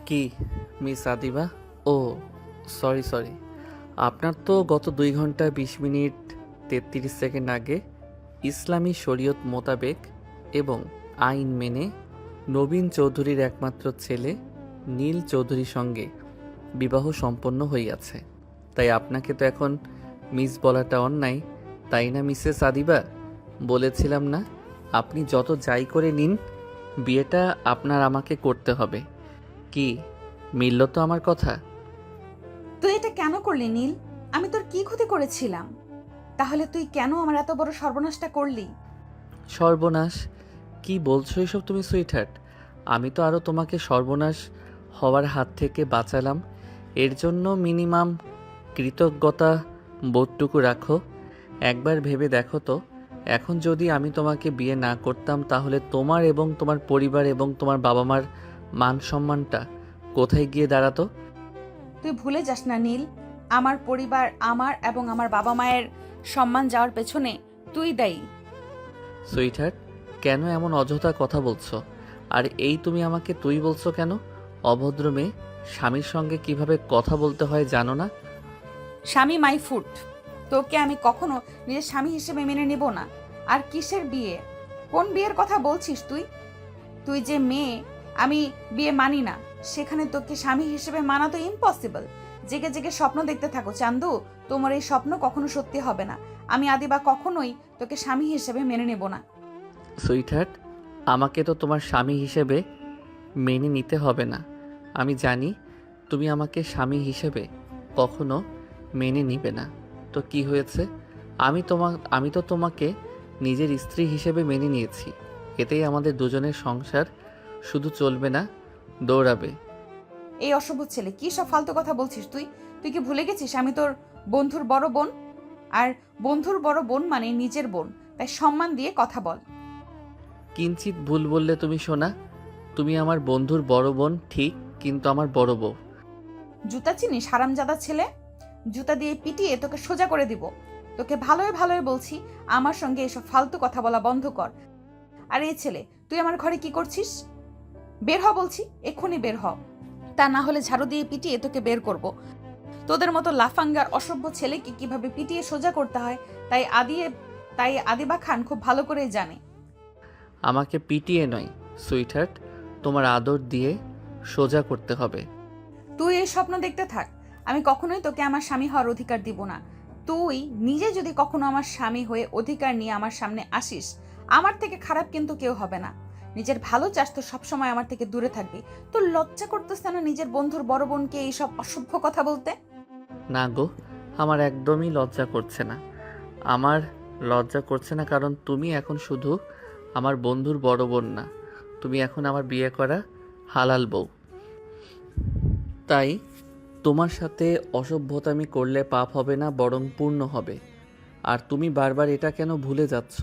কি মিস আদিবা? ও sorry sorry, আপনার তো গত 2 ঘন্টা 20 মিনিট 33 সেকেন্ড আগে ইসলামী শরীয়ত মোতাবেক এবং আইন মেনে নবীন চৌধুরীর একমাত্র ছেলে নীল চৌধুরীর সঙ্গে বিবাহ সম্পন্ন হইয়াছে। তাই আপনাকে তো এখন মিস বলাটা অন্যায়, তাই না মিসেস আদিবা? বলেছিলাম না, আপনি যত যাই করে নিন, বিয়েটা আপনার আমাকে করতে হবে। কি মিলল তো আমার কথা? তুই এটা কেন করলি নীল? আমি তোর কি ক্ষতি করেছিলাম? তাহলে তুই কেন আমার এত বড় সর্বনাশটা করলি? সর্বনাশ? কি বলছো এসব তুমি সুইটহার্ট? আমি তো আরও তোমাকে সর্বনাশ হওয়ার হাত থেকে বাঁচালাম। এর জন্য মিনিমাম কৃতজ্ঞতা বোধটুকু রাখো। একবার ভেবে দেখো তো, এখন যদি আমি তোমাকে বিয়ে না করতাম তাহলে তোমার এবং তোমার পরিবার এবং তোমার বাবা মার মান সম্মানটা কোথায় গিয়ে দাঁড়াতো? তুই ভুলে যাস না নীল, আমার পরিবার, আমার এবং আমার বাবা মায়ের সম্মান যাওয়ার পেছনে তুই দায়ী। সুইটহার্ট, কেন এমন অযথা কথা বলছো? আর এই তুমি আমাকে তুই বলছো কেন? অভদ্র মেয়ে, স্বামীর সঙ্গে কিভাবে কথা বলতে হয় জানো না? স্বামী মাই ফুট। তোকে আমি কখনো নিজের স্বামী হিসেবে মেনে নেব না। আর কিসের বিয়ে? কোন বিয়ের কথা বলছিস তুই? তুই যে মেয়ে, আমি বিয়ে মানি না, সেখানে তোকে স্বামী হিসেবে মানা তো ইম্পসিবল। জেগে জেগে স্বপ্ন দেখতে থাকো চান্দু। তোমার এই স্বপ্ন কখনো সত্যি হবে না। আমি আদিবা কখনোই তোকে স্বামী হিসেবে মেনে নেব না। সুইটহার্ট, আমাকে তো তোমার স্বামী হিসেবে মেনে নিতে হবে না। আমি জানি তুমি আমাকে স্বামী হিসেবে কখনো মেনে নিবে না। তো কি হয়েছে? আমি তো তোমাকে নিজের স্ত্রী হিসেবে মেনে নিয়েছি। এতেই আমাদের দুজনের সংসার শুধু চলবে না, দৌড়াবে। এই অসভ্য ছেলে, কি সব ফালতু কথা বলছিস তুই? তুই কি ভুলে গেছিস আমি তোর বন্ধুর বড় বোন? আর বন্ধুর বড় বোন মানে নিজের বোন, তাই সম্মান দিয়ে কথা বল। কিঞ্চিত ভুল বললে তুমি সোনা। তুমি আমার বন্ধুর বড় বোন ঠিক, কিন্তু আমার বড় বউ। জুতা চিনিস হারামজাদা ছেলে? জুতা দিয়ে পিটিয়ে তোকে সোজা করে দিব। তোকে ভালোই ভালোই বলছি, আমার সঙ্গে এসব ফালতু কথা বলা বন্ধ কর। আর এই ছেলে, তুই আমার ঘরে কি করছিস? বের হ বলছি, এক্ষুনি বের হ। তা না হলে ঝাড়ু দিয়ে পিটিয়ে তোকে বের করব। তোদের মতো লাফাঙ্গার অসভ্য ছেলেকে কিভাবে পিটিয়ে সোজা করতে হয় তাই আদিবা খান খুব ভালো করেই জানে। আমাকে পিটিয়ে নয় সুইটহার্ট, তোমার আদর দিয়ে সোজা করতে হবে। তুই এই স্বপ্ন দেখতে থাক, আমি কখনোই তোকে আমার স্বামী হওয়ার অধিকার দিব না। তুই নিজে যদি কখনো আমার স্বামী হয়ে অধিকার নিয়ে আমার সামনে আসিস, আমার থেকে খারাপ কিন্তু কেউ হবে না। নিজের ভালো চাস তো সবসময় আমার থেকে দূরে থাকবি। তোর লজ্জা করতেছে না নিজের বন্ধুর বড় বোনকে এইসব অসভ্য কথা বলতে? না গো, আমার একদমই লজ্জা করছে না। আমার লজ্জা করছে না কারণ তুমি এখন শুধু আমার বন্ধুর বড় বোন না, তুমি এখন আমার বিয়ে করা হালাল বউ। তাই তোমার সাথে অসভ্যতামি করলে পাপ হবে না, বরং পূর্ণ হবে। আর তুমি বারবার এটা কেন ভুলে যাচ্ছ?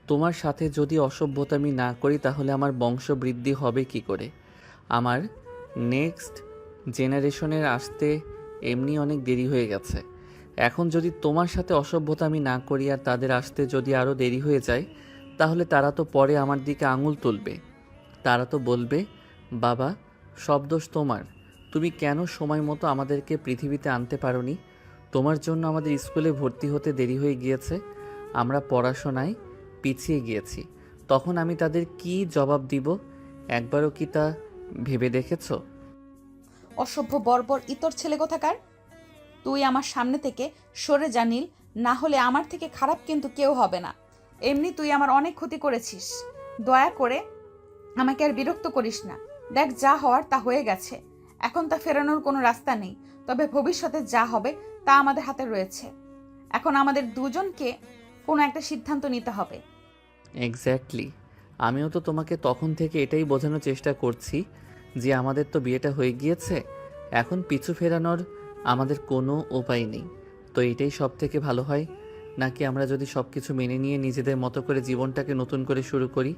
তোমার সাথে যদি অসভ্যতামি না করি তাহলে আমার বংশবৃদ্ধি হবে কি করে? আমার নেক্সট জেনারেশনের আসতে এমনি অনেক দেরি হয়ে গেছে। এখন যদি তোমার সাথে অসভ্যতামি না করি আর তাদের আসতে যদি আরও দেরি হয়ে যায়, তাহলে তারা তো পরে আমার দিকে আঙুল তুলবে। তারা তো বলবে, বাবা, সব দোষ তোমার। তুমি কেন সময় মতো আমাদেরকে পৃথিবীতে আনতে পারোনি? তোমার জন্য আমাদের স্কুলে ভর্তি হতে দেরি হয়ে গিয়েছে, আমরা পড়াশোনায় পিছিয়ে গিয়েছি। তখন আমি তাদের কি জবাব দিব? একবারও কি তা ভেবে দেখেছো? অসভ্য বর্বর ইতর ছেলে কোথাকার! তুই আমার সামনে থেকে সরে জানিল, না হলে আমার থেকে খারাপ কিন্তু কেউ হবে না। এমনি তুই আমার অনেক ক্ষতি করেছিস। দয়া করে আমাকে আর বিরক্ত করিস না। দেখ, যা হওয়ার তা হয়ে গেছে। এখন তা ফেরানোর কোনো রাস্তা নেই। তবে ভবিষ্যতে যা হবে তা আমাদের হাতে রয়েছে। এখন আমাদের দুজনকে কোনো একটা সিদ্ধান্ত নিতে হবে। এক্স্যাক্টলি, আমিও তো তোমাকে তখন থেকে এটাই বোঝানোর চেষ্টা করছি যে আমাদের তো বিয়েটা হয়ে গিয়েছে, এখন পিছু ফেরানোর আমাদের কোনো উপায় নেই। তো এটাই সব থেকে ভালো হয়, নাকি আমরা যদি সব কিছু মেনে নিয়ে নিজেদের মতো করে জীবনটাকে নতুন করে শুরু করি?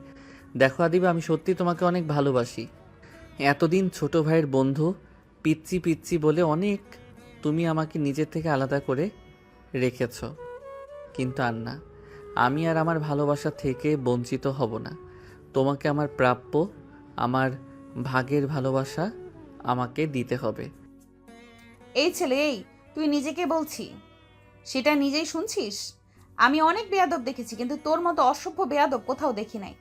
দেখো আদিবা, আমি সত্যি তোমাকে অনেক ভালোবাসি। এতদিন ছোট ভাইয়ের বন্ধু পিচ্চি পিচ্চি বলে অনেক তুমি আমাকে নিজের থেকে আলাদা করে রেখেছ, কিন্তু আর না, আমি আর আমার ভালোবাসা থেকে বঞ্চিত হব না। তোমাকে আমার প্রাপ্য, আমার ভাগের ভালোবাসা আমাকে দিতে হবে। এই ছেলে এই, তুই নিজেকে বলছি সেটা নিজেই শুনছিস? আমি অনেক বেয়াদব দেখেছি, কিন্তু তোর মতো অসভ্য বেয়াদব কোথাও দেখি নাই।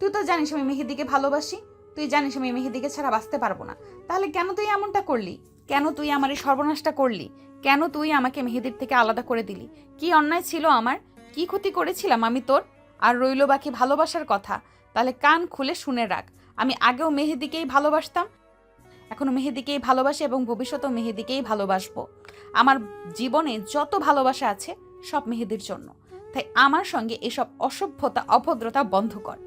তুই তো জানিস আমি মেহেদিকে ভালোবাসি, তুই জানিস আমি মেহেদিকে ছাড়া বাঁচতে পারবো না। তাহলে কেন তুই এমনটা করলি? কেন তুই আমার এই সর্বনাশটা করলি? কেন তুই আমাকে মেহেদির থেকে আলাদা করে দিলি? কি অন্যায় ছিল আমার? কি ক্ষতি করেছিলাম আমি তোর? আর রইল বাকি ভালোবাসার কথা, তাহলে কান খুলে শুনে রাখ। আমি আগেও মেহেদিকেই ভালোবাসতাম, এখনো মেহেদিকেই ভালোবাসি এবং ভবিষ্যতেও মেহেদিকেই ভালোবাসবো। আমার জীবনে যত ভালোবাসা আছে সব মেহেদির জন্য। তাই আমার সঙ্গে এসব অসভ্যতা অভদ্রতা বন্ধ কর।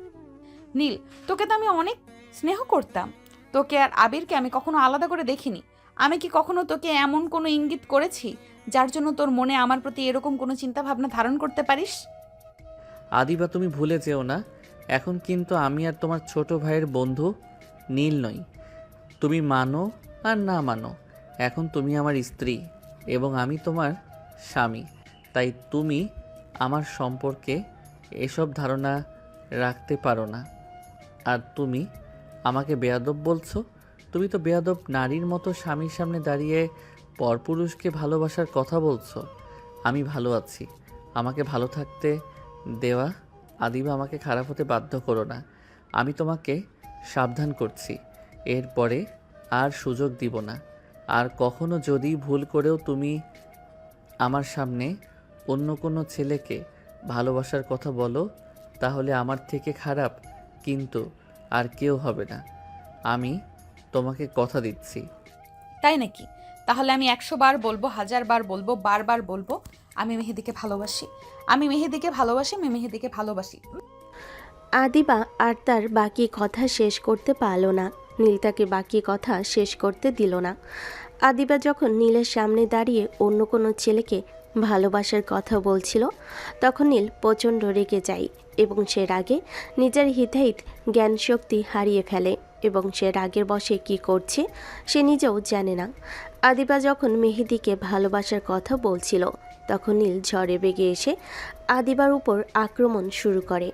নীল, তোকে তো আমি অনেক স্নেহ করতাম। তোকে আর আবিরকে আমি কখনো আলাদা করে দেখিনি। আমি কি কখনো তোকে এমন কোনো ইঙ্গিত করেছি যার জন্য তোর মনে আমার প্রতি এরকম কোনো চিন্তা ভাবনা ধারণ করতে পারিস? আদিবা, তুমি ভুলে যেও না, এখন কিন্তু আমি আর তোমার ছোট ভাইয়ের বন্ধু নীল নই। তুমি মানো আর না মানো, এখন তুমি আমার স্ত্রী এবং আমি তোমার স্বামী। তাই তুমি আমার সম্পর্কে এসব ধারণা রাখতে পারো না। আর তুমি আমাকে বেয়াদব বলছো? তুমি তো বেয়াদব নারীর মতো স্বামীর সামনে দাঁড়িয়ে পরপুরুষকে ভালোবাসার কথা বলছো। আমি ভালো আছি, আমাকে ভালো থাকতে দেওয়া। আদিবা, আমাকে খারাপ হতে বাধ্য করো না। আমি তোমাকে সাবধান করছি, এরপরে আর সুযোগ দিব না। আর কখনো যদি ভুল করেও তুমি আমার সামনে অন্য কোনো ছেলেকে ভালোবাসার কথা বলো, তাহলে আমার থেকে খারাপ কিন্তু আর কেউ হবে না। আমি তোমাকে কথা দিচ্ছি। তাই নাকি? তাহলে আমি 100 বার বলবো, 1000 বার বলবো, বারবার বলবো, আমি মেহেদিকে ভালোবাসি, আমি মেহেদিকে ভালোবাসি, আমি মেহেদিকে ভালোবাসি। আদিবা আর তার বাকি কথা শেষ করতে পারল না। নীল তাকে বাকি কথা শেষ করতে দিল না। আদিবা যখন নীলের সামনে দাঁড়িয়ে অন্য কোনো ছেলেকে ভালোবাসার কথা বলছিল, তখন নীল প্রচণ্ড রেগে যায় এবং সে রাগে নিজের হিতাহিত জ্ঞান শক্তি হারিয়ে ফেলে এবং সে রাগের বশে কী করছে সে নিজেও জানে না। আদিবা যখন মেহেদিকে ভালোবাসার কথা বলছিল, তখন নীল ঝড়ে বেগে এসে আদিবার উপর আক্রমণ শুরু করে।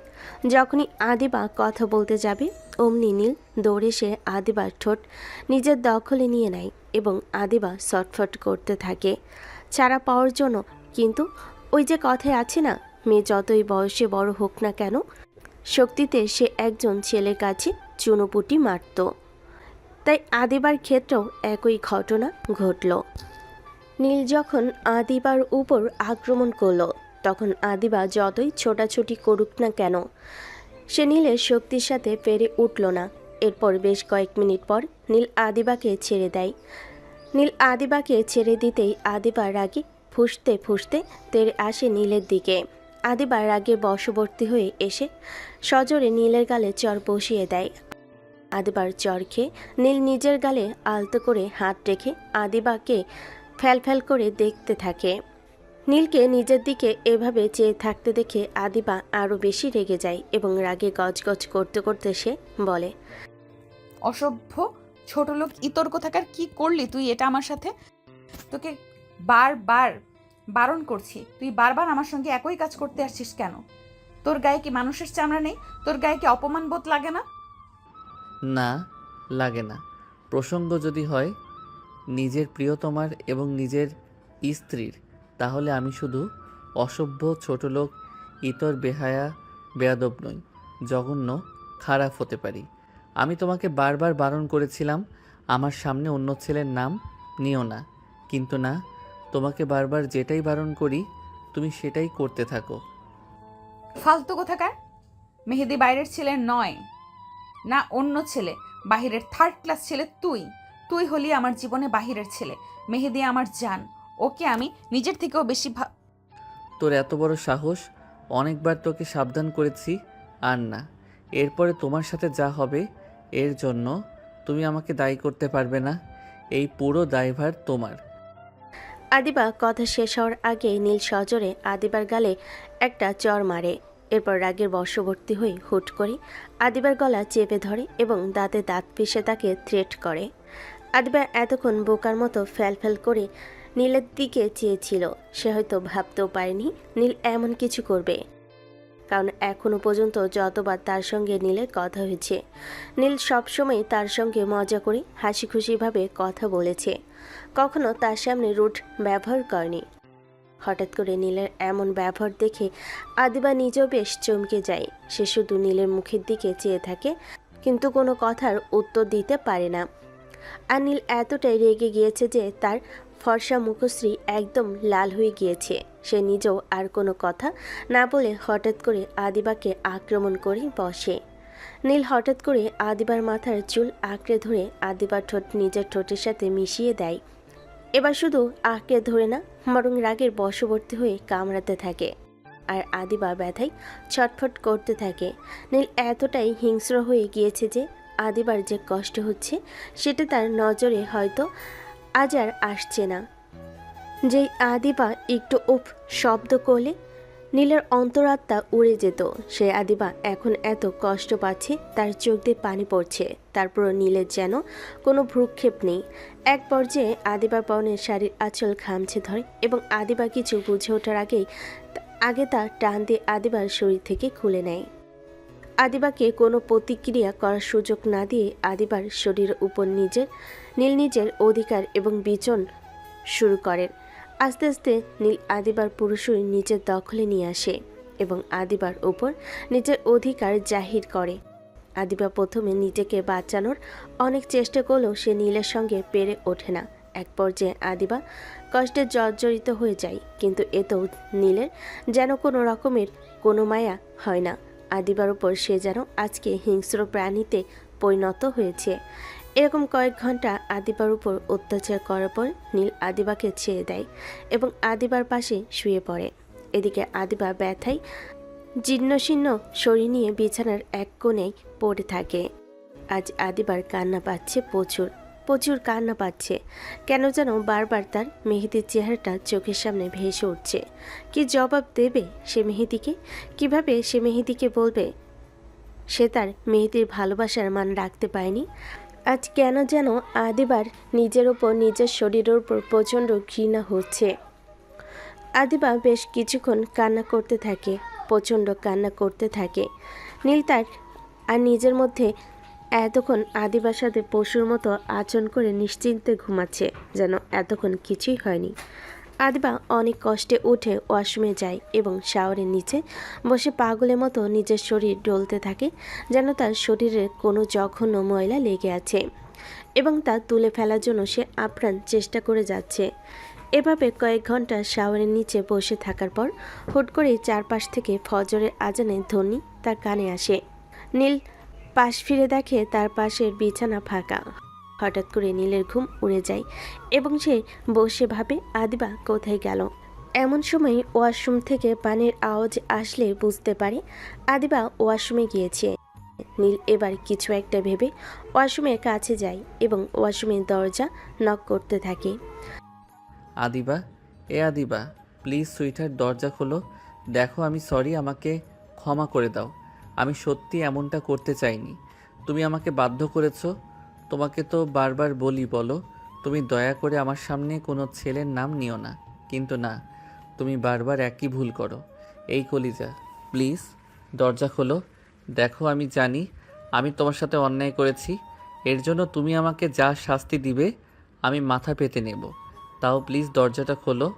যখনই আদিবা কথা বলতে যাবে, অমনি নীল দৌড়ে এসে আদিবার ঠোঁট নিজের দখলে নিয়ে নেয় এবং আদিবা ছটফট করতে থাকে ছাড়া পাওয়ার জন্য। কিন্তু ওই যে কথায় আছে না, মেয়ে যতই বয়সে বড় হোক না কেন, শক্তিতে সে একজন ছেলের কাছে চুনোপুটি মারত। তাই আদিবার ক্ষেত্রেও একই ঘটনা ঘটল। নীল যখন আদিবার উপর আক্রমণ করলো, তখন আদিবা যতই ছোটাছুটি করুক না কেন, সে নীলের শক্তির সাথে পেরে উঠল না। এরপর বেশ কয়েক মিনিট পর নীল আদিবাকে ছেড়ে দেয়। নীল আদিবাকে ছেড়ে দিতেই আদিবা রাগে ফুঁসতে ফুঁসতে তেড়ে আসে নীলের দিকে। আদিবা রাগে বশবর্তী হয়ে এসে সজোরে নীলের গালে চর বসিয়ে দেয়। আদিবার চর খেয়ে নীল নিজের গালে আলতো করে হাত রেখে আদিবাকে ফ্যাল করে দেখতে থাকে। নীলকে নিজের দিকে এভাবে চেয়ে থাকতে দেখে আদিবা আরও বেশি রেগে যায় এবং রাগে গজগজ করতে করতে সে বলে, অসভ্য ছোট লোক ইতর কোথাকার, কি করলি তুই এটা আমার সাথে? তোকে বারবার বারণ করছি, তুই বারবার আমার সঙ্গে একই কাজ করতে আসছিস কেন? তোর গায়ে কি মানুষের চামড়া নেই? তোর গায়ে কি অপমান বোধ লাগে না? না, লাগে না। প্রসঙ্গ যদি হয় নিজের প্রিয়তমার এবং নিজের স্ত্রীর, তাহলে আমি শুধু অসভ্য ছোটলোক ইতর বেহায়া বেয়াদব নই, জঘন্য খারাপ হতে পারি। আমি তোমাকে বারবার বারণ করেছিলাম আমার সামনে অন্য ছেলের নাম নিও না, কিন্তু না, তোমাকে বারবার যেটাই বারণ করি তুমি সেটাই করতে থাকো। ফালতু কোথাকার! মেহেদি বাইরের ছেলে নয়, না অন্য ছেলে, বাহিরের থার্ড ক্লাস ছেলে তুই। তুই হলি আমার জীবনে বাহিরের ছেলে। মেহেদি আমার জান, ওকে আমি নিজের থেকেও বেশি তোর এত বড় সাহস! অনেকবার তোকে সাবধান করেছি, আর না। এরপরে তোমার সাথে যা হবে এর জন্য তুমি আমাকে দায়ী করতে পারবে না, এই পুরো দায়ভার তোমার। আদিবা কথা শেষ হওয়ার আগে নীল সজোরে আদিবার গালে একটা চর মারে। এরপর রাগের বশবর্তী হয়ে হুট করে আদিবার গলা চেপে ধরে এবং দাঁতে দাঁত পিষে তাকে থ্রেট করে। আদিবা এতক্ষণ বোকার মতো ফ্যাল করে নীলের দিকে চেয়েছিল। সে হয়তো ভাবতেও পারেনি নীল এমন কিছু করবে। কারণ এখনো পর্যন্ত যতবার তার সঙ্গে নীলের কথা হয়েছে, নীল সবসময় তার সঙ্গে মজা করে হাসি খুশিভাবে কথা বলেছে, কখনো তার সামনে রুট ব্যবহার করেনি। হঠাৎ করে নীলের এমন ব্যবহার দেখে আদিবা নিজেও বেশ চমকে যায়। সে শুধু নীলের মুখের দিকে চেয়ে থাকে, কিন্তু কোনো কথার উত্তর দিতে পারে না। আর নীল এতটাই রেগে গিয়েছে যে তার ফর্সা মুখশ্রী একদম লাল হয়ে গিয়েছে। সে নিজেও আর কোনো কথা না বলে হঠাৎ করে আদিবাকে আক্রমণ করে বসে। নীল হঠাৎ করে আদিবার মাথার চুল আঁকড়ে ধরে আদিবার ঠোঁট নিজের ঠোঁটের সাথে মিশিয়ে দেয়। এবার শুধু আঁকড়ে ধরে না, বরং রাগের বশবর্তী হয়ে কামড়াতে থাকে। আর আদিবা ব্যথায় ছটফট করতে থাকে। নীল এতটাই হিংস্র হয়ে গিয়েছে যে আদিবার যে কষ্ট হচ্ছে সেটা তার নজরে হয়তো আজ আর আসছে না। যেই আদিবা একটু উফ শব্দ করলে নীলের অন্তরাত্মা উড়ে যেত। সে আদিবা এখন এত কষ্ট পাচ্ছে, তার চোখ দিয়ে পানি পড়ছে, তারপর নীলের যেন কোনো ভ্রুক্ষেপ নেই। এক পর্যায়ে আদিবার পরনের শাড়ির আঁচল খামছে ধরে এবং আদিবা কিছু বুঝে ওঠার আগে তা টান দিয়ে আদিবার শরীর থেকে খুলে নেয়। আদিবাকে কোনো প্রতিক্রিয়া করার সুযোগ না দিয়ে আদিবার শরীরের উপর নীল নিজের অধিকার এবং বিচন শুরু করেন। আস্তে আস্তে নীল আদিবার পুরো শরীর নিজের দখলে নিয়ে আসে এবং আদিবার উপর নিজের অধিকার জাহির করে। আদিবা প্রথমে নিজেকে বাঁচানোর অনেক চেষ্টা করলেও সে নীলের সঙ্গে পেরে ওঠে না। এক পর্যায়ে আদিবা কষ্টে জর্জরিত হয়ে যায়, কিন্তু এতেও নীলের যেন কোনো রকমের কোনো মায়া হয় না। আদিবার উপর সে যেন আজকে হিংস্র প্রাণীতে পরিণত হয়েছে। এরকম কয়েক ঘন্টা আদিবার উপর অত্যাচার করার পর নীল আদিবাকে ছেড়ে দেয় এবং আদিবার পাশে শুয়ে পড়ে। এদিকে আদিবা ব্যথায় জীর্ণশীর্ণ শরীর নিয়ে বিছানার এক কোণেই পড়ে থাকে। আজ আদিবার কান্না পাচ্ছে, প্রচুর কান্না পাচ্ছে। কেন যেন বারবার তার মেহেদির চেহারাটা চোখের সামনে ভেসে উঠছে। কি জবাব দেবে সে মেহেদিকে? কিভাবে সে মেহেদিকে বলবে সে তার মেহেদির ভালোবাসার মান রাখতে পারেনি? আজ কেন যেন আদিবার নিজের ওপর, নিজের শরীরের উপর প্রচণ্ড ঘৃণা হচ্ছে। আদিবা বেশ কিছুক্ষণ কান্না করতে থাকে, প্রচণ্ড কান্না করতে থাকে। নীল তার আর নিজের মধ্যে এতক্ষণ আদিবার সাথে পশুর মতো আচরণ করে নিশ্চিন্তে ঘুমাচ্ছে, যেন এতক্ষণ কিছুই হয়নি। আদিবা অনেক কষ্টে উঠে ওয়াশরুমে যায় এবং শাওয়ারের নিচে বসে পাগলের মতো নিজের শরীর ডলতে থাকে, যেন তার শরীরে কোনো জঘন্য ময়লা লেগে আছে এবং তা তুলে ফেলার জন্য সে আপ্রাণ চেষ্টা করে যাচ্ছে। এভাবে কয়েক ঘন্টা শাওয়ারের নিচে বসে থাকার পর হুট করেই চারপাশ থেকে ফজরের আজানের ধ্বনি তার কানে আসে। নীল পাশ ফিরে দেখে তার পাশের বিছানা ফাঁকা। হঠাৎ করে নীলের ঘুম উড়ে যায় এবং সে বসে ভাবে আদিবা কোথায় গেল। এমন সময় ওয়াশরুম থেকে পানির আওয়াজ আসলে বুঝতে পারে আদিবা ওয়াশরুমে গিয়েছে। নীল এবার কিছু একটা ভেবে ওয়াশরুমের কাছে যায় এবং ওয়াশরুমের দরজা নক করতে থাকে। আদিবা, আদিবা, প্লিজ সুইটার দরজা খোলো। দেখো আমি সরি, আমাকে ক্ষমা করে দাও। আমি সত্যি এমনটা করতে চাইনি। তুমি আমাকে বাধ্য করেছো। তোমাকে তো বারবার বলি, বলো তুমি দয়া করে আমার সামনে কোনো ছেলের নাম নিও না, কিন্তু না, তুমি বারবার একই ভুল করো। এই কলিজা, প্লিজ দরজা খোলো। দেখো আমি জানি আমি তোমার সাথে অন্যায় করেছি, এর জন্য তুমি আমাকে যা শাস্তি দিবে আমি মাথা পেতে নেব, তাও প্লিজ দরজাটা খোলো।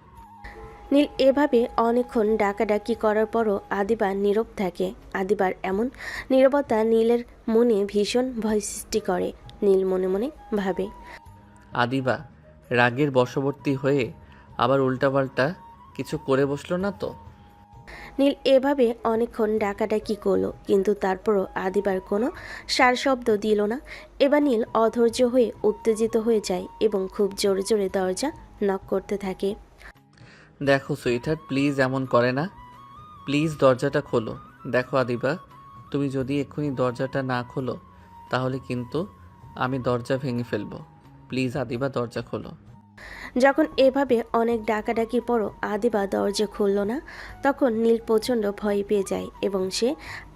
নীল এভাবে অনেকক্ষণ ডাকাডাকি করার পরও আদিবা নীরব থাকে। আদিবার এমন নীরবতা নীলের মনে ভীষণ ভয় সৃষ্টি করে। নীল মনে মনে ভাবে, আদিবা রাগের বশবর্তী হয়ে আবার উল্টাপাল্টা কিছু করে বসলো না তো? নীল এভাবে অনেকক্ষণ ডাকাডাকি করলো, কিন্তু তারপরও আদিবার কোনো সারশব্দ দিল না। এবার নীল অধৈর্য হয়ে উত্তেজিত হয়ে যায় এবং খুব জোরে জোরে দরজা নক করতে থাকে। দেখো সুইটার, প্লিজ এমন করে না, প্লিজ দরজাটা খোলো। দেখো আদিবা, তুমি যদি এক্ষুনি দরজাটা না খোলো তাহলে কিন্তু আমি দরজা ভেঙে ফেলবো। প্লিজ আদিবা দরজা খোলো। যখন এভাবে অনেক ডাকাডাকির পরও আদিবা দরজা খুলল না, তখন নীল প্রচণ্ড ভয় পেয়ে যায় এবং সে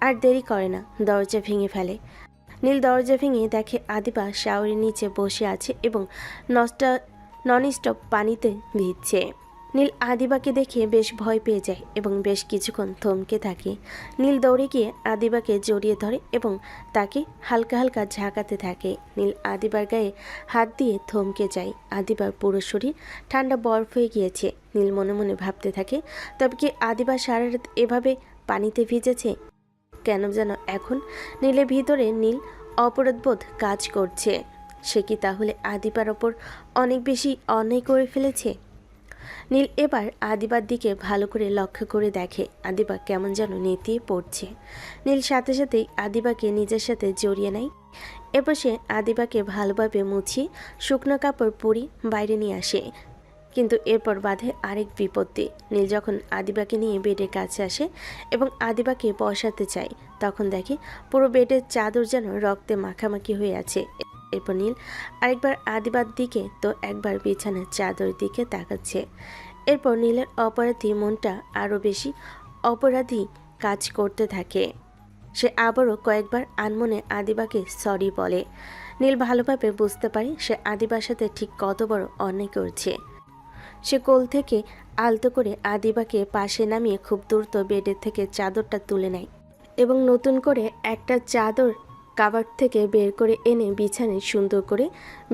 আর দেরি করে না, দরজা ভেঙে ফেলে। নীল দরজা ভেঙে দেখে আদিবা শাওয়ারের নিচে বসে আছে এবং ননস্টপ পানিতে ভিজছে। নীল আদিবাকে দেখে বেশ ভয় পেয়ে যায় এবং বেশ কিছুক্ষণ থমকে থাকে। নীল দৌড়ে গিয়ে আদিবাকে জড়িয়ে ধরে এবং তাকে হালকা হালকা ঝাঁকাতে থাকে। নীল আদিবার গায়ে হাত দিয়ে থমকে যায়। আদিবার পুরো শরীর ঠান্ডা বরফ হয়ে গিয়েছে। নীল মনে মনে ভাবতে থাকে, তবে কি আদিবার সারা রাত এভাবে পানিতে ভিজেছে? কেন যেন এখন নীলের ভিতরে নীল অপরাধবোধ কাজ করছে। সে কি তাহলে আদিবার ওপর অনেক বেশি অন্যায় করে ফেলেছে? নীল এবার আদিবার দিকে ভালো করে লক্ষ্য করে দেখে আদিবা কেমন যেন নেতিয়ে পড়ছে। নীল সাথে সাথেই আদিবাকে নিজের সাথে জড়িয়ে নেয়। এরপর সে আদিবাকে ভালোভাবে মুছিয়ে শুকনো কাপড় পরি বাইরে নিয়ে আসে। কিন্তু এরপর বাধে আরেক বিপত্তি। নীল যখন আদিবাকে নিয়ে বেডের কাছে আসে এবং আদিবাকে বসাতে চায়, তখন দেখে পুরো বেডের চাদর যেন রক্তে মাখামাখি হয়ে আছে। এরপর নীল আরেকবার আদিবার দিকে তো একবার বিছানার চাদর দিকে তাকাচ্ছে। এরপর নীলের অপরাধী মনটা আরও বেশি অপরাধী কাজ করতে থাকে। সে আবারও কয়েকবার আনমনে আদিবাকে সরি বলে। নীল ভালোভাবে বুঝতে পারে সে আদিবার সাথে ঠিক কত বড় অন্যায় করছে। সে কোল থেকে আলতো করে আদিবাকে পাশে নামিয়ে খুব দ্রুত বেডের থেকে চাদরটা তুলে নেয় এবং নতুন করে একটা চাদর কাবার্ড থেকে বের করে এনে বিছানায় সুন্দর করে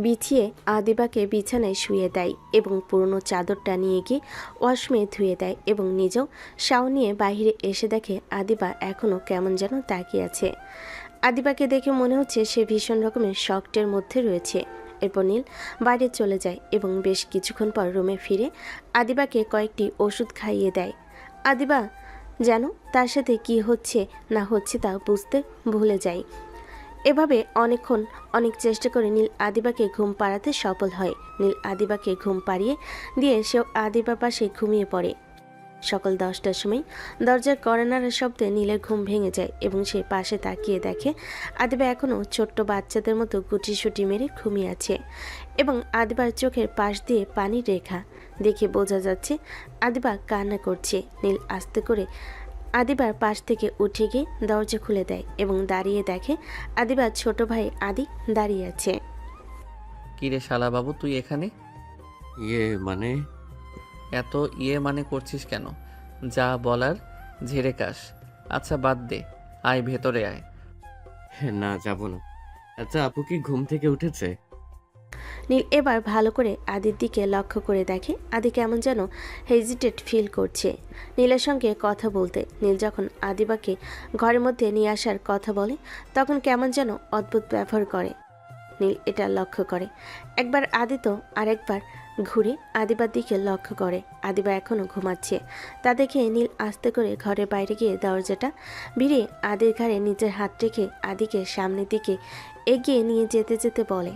বিছিয়ে আদিবাকে বিছানায় শুয়ে দেয় এবং পুরনো চাদরটা নিয়ে গিয়ে ওয়াশমে ধুয়ে দেয় এবং নিজেও শাওয়ার নিয়ে বাইরে এসে দেখে আদিবা এখনও কেমন যেন তাকিয়ে আছে। আদিবাকে দেখে মনে হচ্ছে সে ভীষণ রকমের শকটের মধ্যে রয়েছে। এরপর নীল বাইরে চলে যায় এবং বেশ কিছুক্ষণ পর রুমে ফিরে আদিবাকে কয়েকটি ওষুধ খাইয়ে দেয়। আদিবা যেন তার সাথে কি হচ্ছে না হচ্ছে তা বুঝতে ভুলে যায়। এভাবে অনেকক্ষণ অনেক চেষ্টা করে নীল আদিবাকে ঘুম পাড়াতে সফল হয়। নীল আদিবাকে ঘুম পাড়িয়ে দিয়ে সেও আদিবার পাশে ঘুমিয়ে পড়ে। সকাল 10টার সময় দরজার কড়া নাড়ার শব্দে নীলের ঘুম ভেঙে যায় এবং সে পাশে তাকিয়ে দেখে আদিবা এখনও ছোট্ট বাচ্চাদের মতো গুটিসুটি মেরে ঘুমিয়ে আছে এবং আদিবার চোখের পাশ দিয়ে পানির রেখা দেখে বোঝা যাচ্ছে আদিবা কান্না করছে। নীল আস্তে করে আদিবার পাশ থেকে উঠে গিয়ে দরজা খুলে দেয় এবং দাঁড়িয়ে দেখে আদিবার ছোট ভাই আদি দাঁড়িয়ে আছে। কিরে শালা বাবু, তুই এখানে? মানে এত মানে করছিস কেন? যা বলার ঝেড়ে কাস। আচ্ছা বাদ দে, আয় ভেতরে আয়। না, যাব না। আচ্ছা, আপু কি ঘুম থেকে উঠেছে? নীল এবার ভালো করে আদির দিকে লক্ষ্য করে দেখে আদি কেমন যেন হেজিটেট ফিল করছে নীলের সঙ্গে কথা বলতে। নীল যখন আদিবাকে ঘরের মধ্যে নিয়ে আসার কথা বলে তখন কেমন যেন অদ্ভুত ব্যবহার করে। নীল এটা লক্ষ্য করে। একবার আদি তো আরেকবার ঘুরে আদিবার দিকে লক্ষ্য করে। আদিবা এখনও ঘুমাচ্ছে। তা দেখে নীল আস্তে করে ঘরের বাইরে গিয়ে দরজাটা ভিড়ে আদির ঘাড়ে নিজের হাত রেখে আদিকে সামনের দিকে এগিয়ে নিয়ে যেতে যেতে বলে,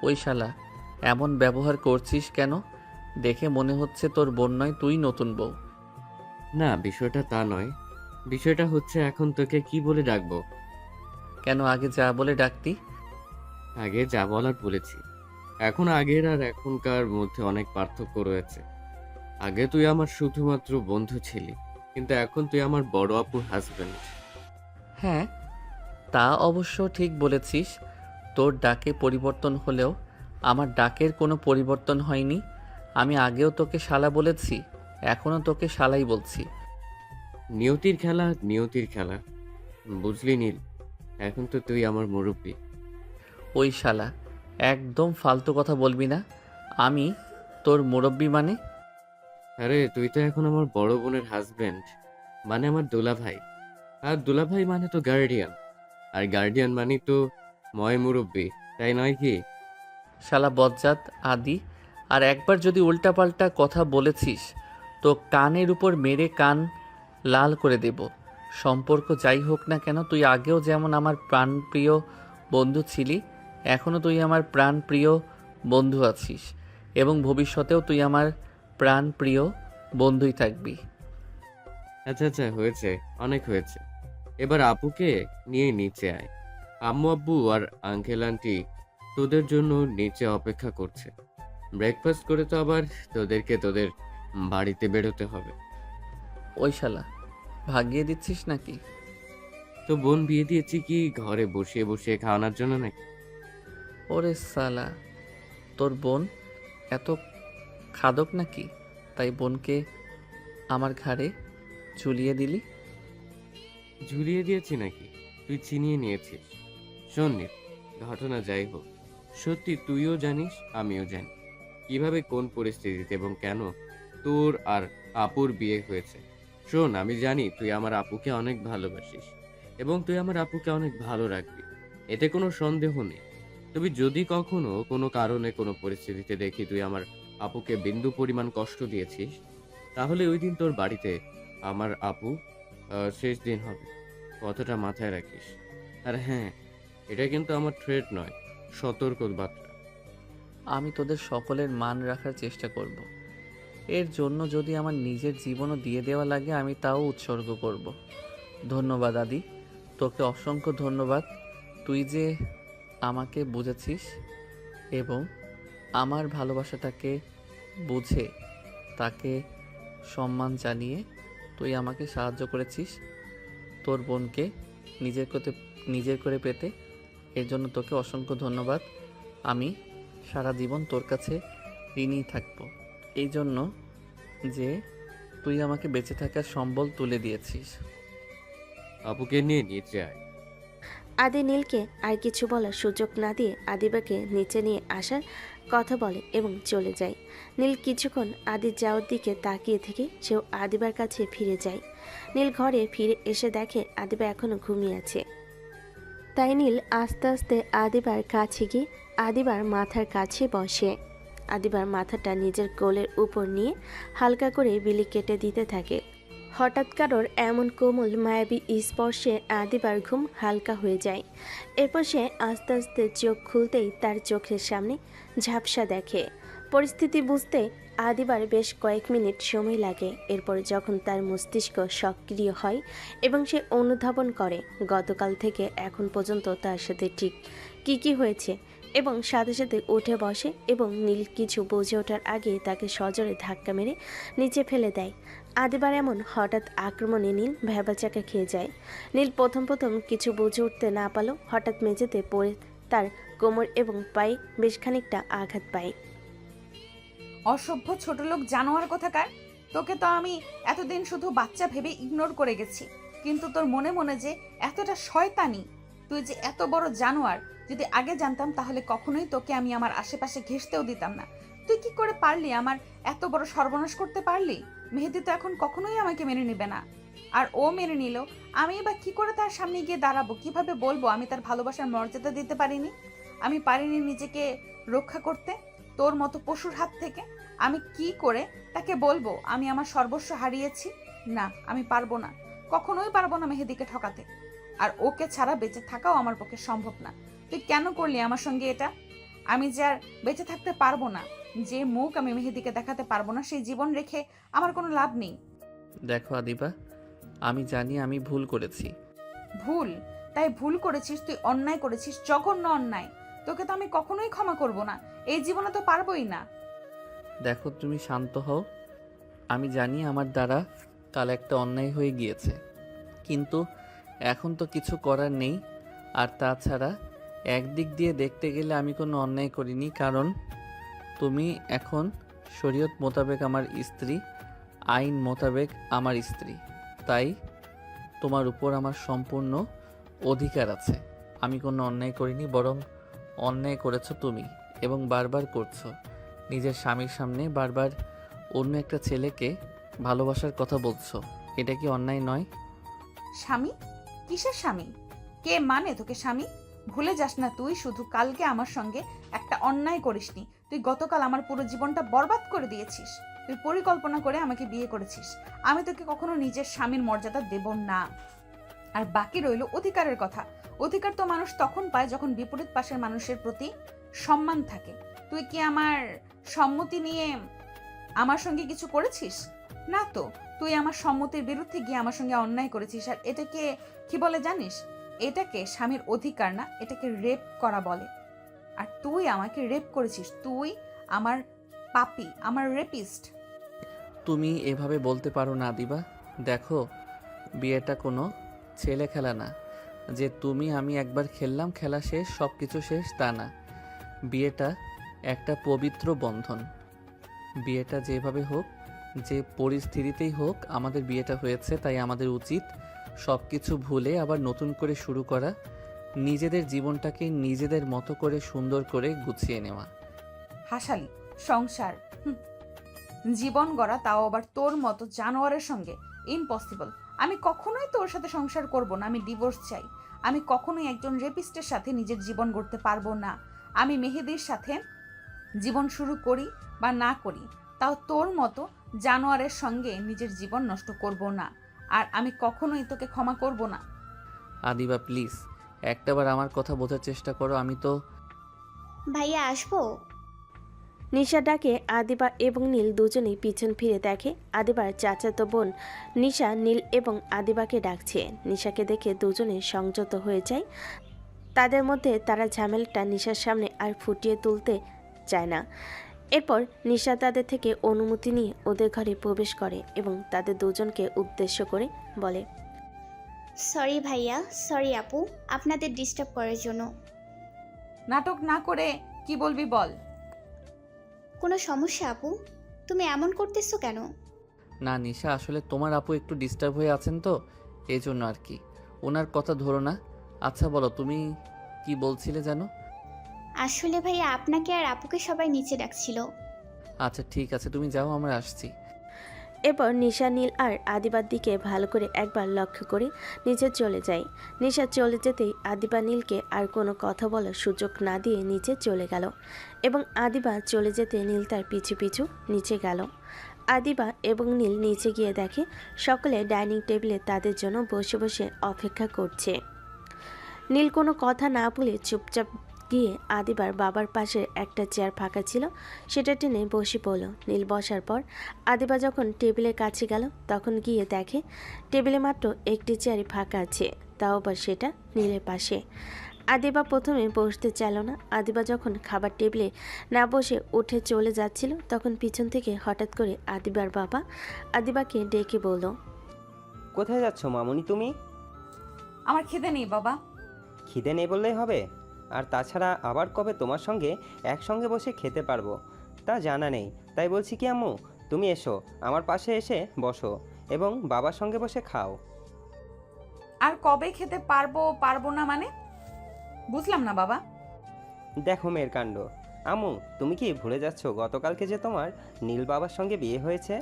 ওই শালা, এমন ব্যবহার করছিস কেন? দেখে মনে হচ্ছে তোর বোন নয়, তুই নতুন বউ। না, বিষয়টা তা নয়। বিষয়টা হচ্ছে এখন তোকে কি বলে ডাকবো? কেন আগে যা বলে ডাকতি? আগে যা বলার বলেছি। এখন আগের আর এখনকার মধ্যে অনেক পার্থক্য রয়েছে। আগে তুই আমার শুধুমাত্র বন্ধু ছিলি, কিন্তু এখন তুই আমার বড় আপুর হাজবেন্ড। হ্যাঁ, তা অবশ্য ঠিক বলেছিস। তোর ডাকে পরিবর্তন হলেও আমার ডাকের কোনো পরিবর্তন হয়নি। আমি আগেও তোকে শালা বলেছি, এখনও তোকে শালাই বলছি। নিয়তির খেলা নিয়তির খেলা, বুঝলি নীল? এখন তো তুই আমার মুরব্বী। ওই শালা, একদম ফালতু কথা বলবি না। আমি তোর মুরব্বি মানে? আরে তুই তো এখন আমার বড় বোনের হাজবেন্ড, মানে আমার দুলাভাই। আর দুলাভাই মানে তো গার্ডিয়ান, আর গার্ডিয়ান মানে তো ময় মুরব্বী, তাই নয় কি? শালা বজ্জাত আদি, আর একবার যদি উল্টাপাল্টা কথা বলেছিস তো কানের উপর মেরে কান লাল করে দেব। সম্পর্ক যাই হোক না কেন, তুই আগেও যেমন আমার প্রাণপ্রিয় বন্ধু ছিলি, এখনও তুই আমার প্রাণপ্রিয় বন্ধু আছিস এবং ভবিষ্যতেও তুই আমার প্রাণপ্রিয় বন্ধুই থাকবি। আচ্ছা আচ্ছা, হয়েছে, অনেক হয়েছে। এবার আপুকে নিয়ে নিচে আয়। আম্মু আব্বু আর আঙ্কেল আন্টি তোদের জন্য নিচে অপেক্ষা করছে। ব্রেকফাস্ট করে তো আবার তোদেরকে তোদের বাড়িতে বেরোতে হবে। ওই শালা, ভাগিয়ে দিচ্ছিস নাকি? তো বোন বিয়ে দিয়েছি কি ঘরে বসিয়ে বসিয়ে খাওয়ানোর জন্য নাকি? ওরে শালা, তোর বোন এত খাদক নাকি? তাই বোনকে আমার ঘাড়ে ঝুলিয়ে দিলি। ঝুলিয়ে দিয়েছি নাকি? তুই ছিনিয়ে নিয়েছিস। শোন নীল, ঘটনা যাই হোক, সত্যি তুইও জানিস আমিও জানি কিভাবে কোন পরিস্থিতিতে এবং কেন তোর আর আপুর বিয়ে হয়েছে। শোন, আমি জানি তুই আমার আপুকে অনেক ভালোবাসিস এবং তুই আমার আপুকে অনেক ভালো রাখবি, এতে কোনো সন্দেহ নেই। তবে যদি কখনো কোনো কারণে কোনো পরিস্থিতিতে দেখি তুই আমার আপুকে বিন্দু পরিমাণ কষ্ট দিয়েছিস, তাহলে ওই দিন তোর বাড়িতে আমার আপু শেষ দিন হবে। কথাটা মাথায় রাখিস। আর হ্যাঁ, এটা কিন্তু আমার থ্রেট নয়, সতর্ক বার্তা। আমি তোদের সকলের মান রাখার চেষ্টা করব। এর জন্য যদি আমার নিজের জীবনও দিয়ে দেওয়া লাগে আমি তাও উৎসর্গ করব। ধন্যবাদ আদি, তোকে অসংখ্য ধন্যবাদ। তুই যে আমাকে বুঝেছিস এবং আমার ভালোবাসাটাকে বুঝে তাকে সম্মান জানিয়ে তুই আমাকে সাহায্য করেছিস তোর বোনকে নিজের করে পেতে। এর জন্য তোকে অসংখ্য ধন্যবাদ। আমি সারা জীবন তোর কাছে ঋণী থাকব এই জন্য যে তুই আমাকে বেঁচে থাকার সম্বল তুলে দিয়েছিস। আপুকে নিয়ে নিচে আয়। আদি নীলকে আর কিছু বলার সুযোগ না দিয়ে আদিবাকে নিচে নিয়ে আসার কথা বলে এবং চলে যায়। নীল কিছুক্ষণ আদির যাওয়ার দিকে তাকিয়ে থেকে সেও আদিবার কাছে ফিরে যায়। নীল ঘরে ফিরে এসে দেখে আদিবা এখনো ঘুমিয়ে আছে। তাই নীল আস্তে আস্তে আদিবার কাছে গিয়ে আদিবার মাথার কাছে বসে। আদিবার মাথাটা নিজের কোলের উপর নিয়ে হালকা করে বিলি কেটে দিতে থাকে। হঠাৎ কারোর এমন কোমল মায়াবী স্পর্শে আদিবার ঘুম হালকা হয়ে যায়। এরপর সে আস্তে আস্তে চোখ খুলতেই তার চোখের সামনে ঝাপসা দেখে। পরিস্থিতি বুঝতে আদিবার বেশ কয়েক মিনিট সময় লাগে। এরপর যখন তার মস্তিষ্ক সক্রিয় হয় এবং সে অনুধাবন করে গতকাল থেকে এখন পর্যন্ত তার সাথে ঠিক কী হয়েছে এবং সাথে সাথে উঠে বসে এবং নীল কিছু বুঝে ওঠার আগে তাকে সজোরে ধাক্কা মেরে নিচে ফেলে দেয়। আদিবার এমন হঠাৎ আক্রমণে নীল ভ্যাবাচাকা খেয়ে যায়। নীল প্রথম কিছু বুঝে উঠতে না পারলেও হঠাৎ মেঝেতে পড়ে তার কোমর এবং পায়ে বেশ খানিকটা আঘাত পায়। অসভ্য ছোট লোক জানোয়ার কোথাকার! তোকে তো আমি এতদিন শুধু বাচ্চা ভেবে ইগনোর করে গেছি, কিন্তু তোর মনে মনে যে এতটা শয়তানি, তুই যে এত বড় জানোয়ার, যদি আগে জানতাম তাহলে কখনোই তোকে আমি আমার আশেপাশে ঘেঁষতেও দিতাম না। তুই কি করে পারলি আমার এত বড় সর্বনাশ করতে পারলি? মেহেদি তো এখন কখনোই আমাকে মেনে নেবে না, আর ও মেনে নিল আমি বা কি করে তার সামনে গিয়ে দাঁড়াবো? কিভাবে বলবো আমি তার ভালোবাসার মর্যাদা দিতে পারিনি? আমি পারিনি নিজেকে রক্ষা করতে তোর মতো পশুর হাত থেকে। আমি কি করে তাকে বলবো আমি আমার সর্বস্ব হারিয়েছি? না, আমি পারবো না, কখনোই পারবো না মেহেদিকে ঠকাতে। আর ওকে ছাড়া বেঁচে থাকাও আমার পক্ষে সম্ভব না। তুই কেন করলি আমার সঙ্গে এটা? আমি যে আর বেঁচে থাকতে পারবো না, যে মুখ আমি মেহেদিকে দেখাতে পারবো না, সেই জীবন রেখে আমার কোনো লাভ নেই। দেখো আদিবা, আমি জানি আমি ভুল করেছি। ভুল? তাই ভুল করেছিস, তুই অন্যায় করেছিস, জঘন্য অন্যায়। তোকে তো আমি কখনোই ক্ষমা করব না, এই জীবনে তো পারবোই না। দেখো তুমি শান্ত হও। আমি জানি আমার দ্বারা কাল একটা অন্যায় হয়ে গিয়েছে, কিন্তু এখন তো কিছু করার নেই। আর তাছাড়া একদিক দিয়ে দেখতে গেলে আমি কোনো অন্যায় করিনি, কারণ তুমি এখন শরীয়ত মোতাবেক আমার স্ত্রী, আইন মোতাবেক আমার স্ত্রী। তাই তোমার উপর আমার সম্পূর্ণ অধিকার আছে। আমি কোনো অন্যায় করিনি, বরং অন্যায় করেছো তুমি, এবং বারবার করছো। নিজের স্বামীর সামনে বারবার অন্য একটা ছেলেকে ভালোবাসার কথা বলছো, এটা কি অন্যায় নয়? স্বামী? কিসের স্বামী? কে মানে তোকে স্বামী? ভুলে যাস না, তুই শুধু কালকে আমার সঙ্গে একটা অন্যায় করিসনি, তুই গতকাল আমার পুরো জীবনটা বরবাদ করে দিয়েছিস। তুই পরিকল্পনা করে আমাকে বিয়ে করেছিস। আমি তোকে কখনো নিজের স্বামীর মর্যাদা দেব না। আর বাকি রইল অধিকারের কথা। অধিকার তো মানুষ তখন পায় যখন বিপরীত পাশের মানুষের প্রতি সম্মান থাকে। তুই কি আমার সম্মতি নিয়ে আমার সঙ্গে কিছু করেছিস? না তো, তুই আমার সম্মতির বিরুদ্ধে গিয়ে আমার সঙ্গে অন্যায় করেছিস। আর এটাকে কি বলে জানিস? এটাকে স্বামীর অধিকার না, এটাকে রেপ করা বলে। আর তুই আমাকে রেপ করেছিস, তুই আমার পাপী, আমার রেপিস্ট। তুমি এভাবে বলতে পারো না আদিবা। দেখো, বিয়েটা কোনো ছেলে খেলা না যে তুমি আমি একবার খেললাম, খেলা শেষ, সব কিছু শেষ, তা না। বিয়েটা একটা পবিত্র বন্ধন। বিয়েটা যেভাবে হোক যে পরিস্থিতিতেই হোক আমাদের বিয়েটা হয়েছে, তাই আমাদের উচিত সব কিছু ভুলে আবার নতুন করে শুরু করা, নিজেদের জীবনটাকে নিজেদের মতো করে সুন্দর করে গুছিয়ে নেওয়া। হাসালি সংসার, জীবন গড়া, তাও আবার তোর মতো জানোয়ারের সঙ্গে, ইম্পসিবল। আমি কখনোই তোর সাথে সংসার করব না, আমি ডিভোর্স চাই। আমি কখনোই একজন রেপিস্টের সাথে নিজের জীবন গড়তে পারবো না। আমি মেহেদির সাথে জীবন শুরু করি বা না করি, তাও তোর মতো জানোয়ারের সঙ্গে নিজের জীবন নষ্ট করব না। আর আমি কখনোই তোকে ক্ষমা করব না। আদিবা প্লিজ একটাবার আমার কথা বোঝার চেষ্টা করো। আমি তো ভাইয়া আসবো? নিশা ডাকে আদিবা এবং নীল দুজনেই পিছন ফিরে দেখে আদিবার চাচাতো বোন নিশা নীল এবং আদিবাকে ডাকছে। নিশাকে দেখে দুজনে সংযত হয়ে যায়। তাদের মধ্যে তারা ঝামেলাটা নিশার সামনে আর ফুটিয়ে তুলতে চায় না। এরপর নিশা তাদের থেকে অনুমতি নিয়ে ওদের ঘরে প্রবেশ করে এবং তাদের দুজনকে উদ্দেশ্য করে বলে, সরি ভাইয়া, সরি আপু, আপনাদের ডিস্টার্ব করার জন্য। নাটক না করে কি বলবি বল। কোনো সমস্যা আপু? তুমি এমন করতেছো কেন? না নিশা, আসলে তোমার আপু একটু ডিস্টার্ব হয়ে আছেন তো, এই জন্য আর কি। ওনার কথা ধরো না। আচ্ছা বলো, তুমি কি বলছিলে যেন? আসলে ভাইয়া আপনাকে আর আপুকে সবাই নিচে ডাকছিল। আচ্ছা ঠিক আছে, তুমি যাও, আমরা আসছি। এরপর নিশা নীল আর আদিবার দিকে ভালো করে একবার লক্ষ্য করে নিচে চলে যায়। নিশা চলে যেতেই আদিবা নীলকে আর কোনো কথা বলার সুযোগ না দিয়ে নিচে চলে গেল এবং আদিবা চলে যেতে নীল তার পিছু পিছু নিচে গেল। আদিবা এবং নীল নিচে গিয়ে দেখে সকলে ডাইনিং টেবিলে তাদের জন্য বসে বসে অপেক্ষা করছে। নীল কোনো কথা না বলে চুপচাপ গিয়ে আদিবার বাবার পাশে একটা চেয়ার ফাঁকা ছিল, সেটা টেনে বসে পড়ল। নীল বসার পর আদিবা যখন টেবিলের কাছে গেল তখন গিয়ে দেখে টেবিলে মাত্র একটি চেয়ারই ফাঁকা আছে, তাও আবার সেটা নীলের পাশে। আদিবা প্রথমে বসতে চাইল না। আদিবা যখন খাবার টেবিলে না বসে উঠে চলে যাচ্ছিল তখন পিছন থেকে হঠাৎ করে আদিবার বাবা আদিবাকে ডেকে বলল, কোথায় যাচ্ছ মামুনি তুমি? আমার খিদে নেই বাবা। খিদে নেই বললেই হবে? আর তাছাড়া আবার কবে তোমার সঙ্গে একসঙ্গে বসে খেতে পারবো তা জানা নেই। তাই বলছি কি আম্মু, তুমি এসো, আমার পাশে এসে বসো এবং বাবার সঙ্গে বসে খাও। আর কবে খেতে পারবো পারবো না মানে বুঝলাম না বাবা। দেখো মেয়ের কাণ্ড। আম্মু, তুমি কি ভুলে যাচ্ছ গতকালকে যে তোমার নীল বাবার সঙ্গে বিয়ে হয়েছে?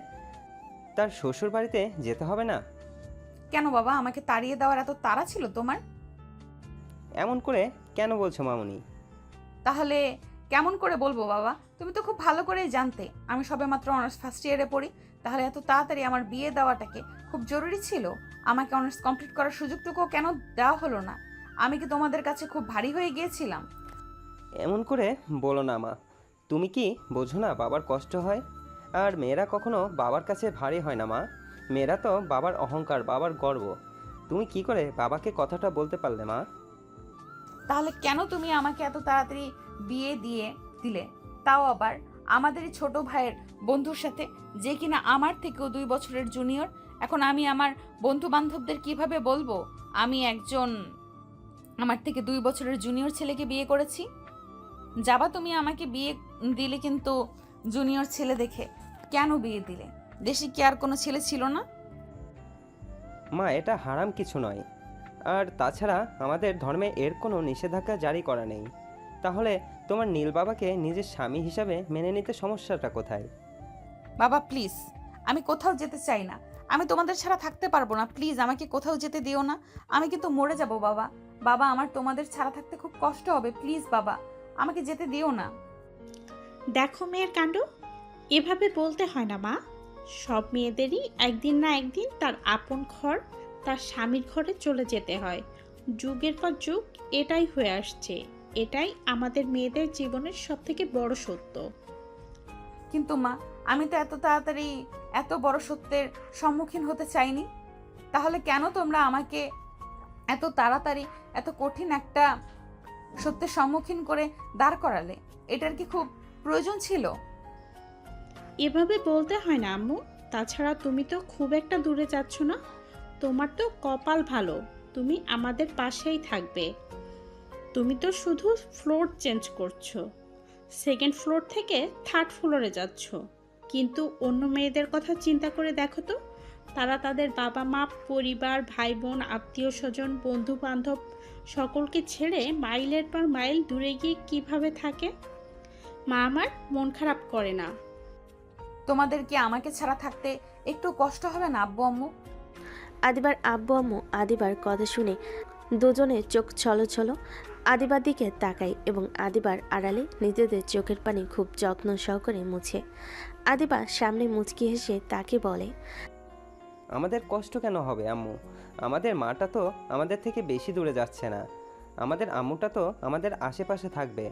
তার শ্বশুর বাড়িতে যেতে হবে না? কেন বাবা, আমাকে তাড়িয়ে দেওয়ার এত তাড়া ছিল তোমার? এমন করে কেন বলছো মামুনি? তাহলে কেমন করে বলবো বাবা? তুমি তো খুব ভালো করেই জানতে আমি সবেমাত্র অনার্স ফার্স্ট ইয়ারে পড়ি। তাহলে এত তাড়াতাড়ি আমার বিয়ে দেওয়াটাকে খুব জরুরি ছিল? আমাকে অনার্স কমপ্লিট করার সুযোগটুকুও কেন দেওয়া হলো না? আমি কি তোমাদের কাছে খুব ভারী হয়ে গিয়েছিলাম? এমন করে বলো না মা। তুমি কি বোঝো না বাবার কষ্ট হয়? আর মেয়েরা কখনো বাবার কাছে ভারী হয় না মা। মেয়েরা তো বাবার অহংকার, বাবার গর্ব। তুমি কি করে বাবাকে কথাটা বলতে পারলে মা? তাহলে কেন তুমি আমাকে এত তাড়াতাড়ি বিয়ে দিয়ে দিলে, তাও আবার আমাদেরই ছোট ভাইয়ের বন্ধুর সাথে, যে কিনা আমার থেকেও 2 বছরের জুনিয়র? এখন আমি আমার বন্ধু বান্ধবদের কিভাবে বলবো আমি একজন আমার থেকে 2 বছরের জুনিয়র ছেলেকে বিয়ে করেছি? যাবা তুমি আমাকে বিয়ে দিলে, কিন্তু জুনিয়র ছেলে দেখে কেন বিয়ে দিলে? দেশে কি আর কোনো ছেলে ছিল না? মা, এটা হারাম কিছু নয়। আর তাছাড়া আমাদের ধর্মে এর কোনো নিষেধাজ্ঞা জারি করা নেই। তাহলে তোমার নীল বাবাকে নিজের স্বামী হিসাবে মেনে নিতে সমস্যাটা কোথায়? বাবা প্লিজ, আমি কোথাও যেতে চাই না। আমি তোমাদের ছাড়া থাকতে পারবো না। প্লিজ আমাকে কোথাও যেতে দিও না। আমি কিন্তু মরে যাব বাবা। বাবা, আমার তোমাদের ছাড়া থাকতে খুব কষ্ট হবে। প্লিজ বাবা, আমাকে যেতে দিও না। দেখো মেয়ের কাণ্ড, এভাবে বলতে হয় না মা। সব মেয়েদেরই একদিন না একদিন তার আপন ঘর, তার স্বামীর ঘরে চলে যেতে হয়। যুগের পর যুগ এটাই হয়ে আসছে। এটাই আমাদের মেয়েদের জীবনের সবথেকে বড় সত্য। কিন্তু মা, আমি তো এত তাড়াতাড়ি এত বড় সত্যের সম্মুখীন হতে চাইনি। তাহলে কেন তোমরা আমাকে এত তাড়াতাড়ি এত কঠিন একটা সত্যের সম্মুখীন করে দাঁড় করালে? এটার কি খুব প্রয়োজন ছিল? এভাবে বলতে হয় না আম্মু। তাছাড়া তুমি তো খুব একটা দূরে যাচ্ছ না। তোমার তো কপাল ভালো, তুমি আমাদের পাশেই থাকবে। তুমি তো শুধু ফ্লোর চেঞ্জ করছো, 2nd ফ্লোর থেকে 3rd ফ্লোরে যাচ্ছ। কিন্তু অন্য মেয়েদের কথা চিন্তা করে দেখো তো, তারা তাদের বাবা মা, পরিবার, ভাই বোন, আত্মীয় স্বজন, বন্ধু বান্ধব সকলকে ছেড়ে মাইলের পর মাইল দূরে গিয়ে কিভাবে থাকে। মা আমার মন খারাপ করে না। তোমাদের কি আমাকে ছাড়া থাকতে একটু কষ্ট হবে না আব্বু আম্মু? আদিবার আব্বু আম্মু আদিবার কথা শুনে দুজনের চোখ ছলছল। আদিবার দিকে তাকায় এবং আদিবার আড়ালে নিজেদের চোখের পানি খুব যত্ন সহকারে মুছে। আদিবা সামনে মুচকি হেসে তাকে বলে, আমাদের কষ্ট কেন হবে আম্মু? আমাদের মাটা তো আমাদের থেকে বেশি দূরে যাচ্ছে না। আমাদের আম্মুটা তো আমাদের আশেপাশে থাকবে।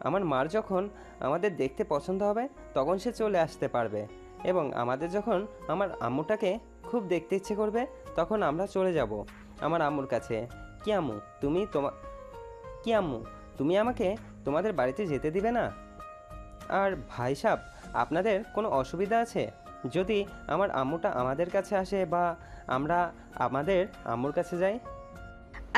আমার মার যখন আমাদের দেখতে পছন্দ হবে তখন সে চলে আসতে পারবে, এবং আমাদের যখন আমার আম্মুটাকে খুব দেখতে ইচ্ছে করবে তখন আমরা চলে যাব আমার আম্মুর কাছে। কি আম্মু তুমি আমাকে তোমাদের বাড়িতে যেতে দিবে না? আর ভাই সাহেব, আপনাদের কোনো অসুবিধা আছে যদি আমার আম্মুটা আমাদের কাছে আসে বা আমরা আমাদের আম্মুর কাছে যাই?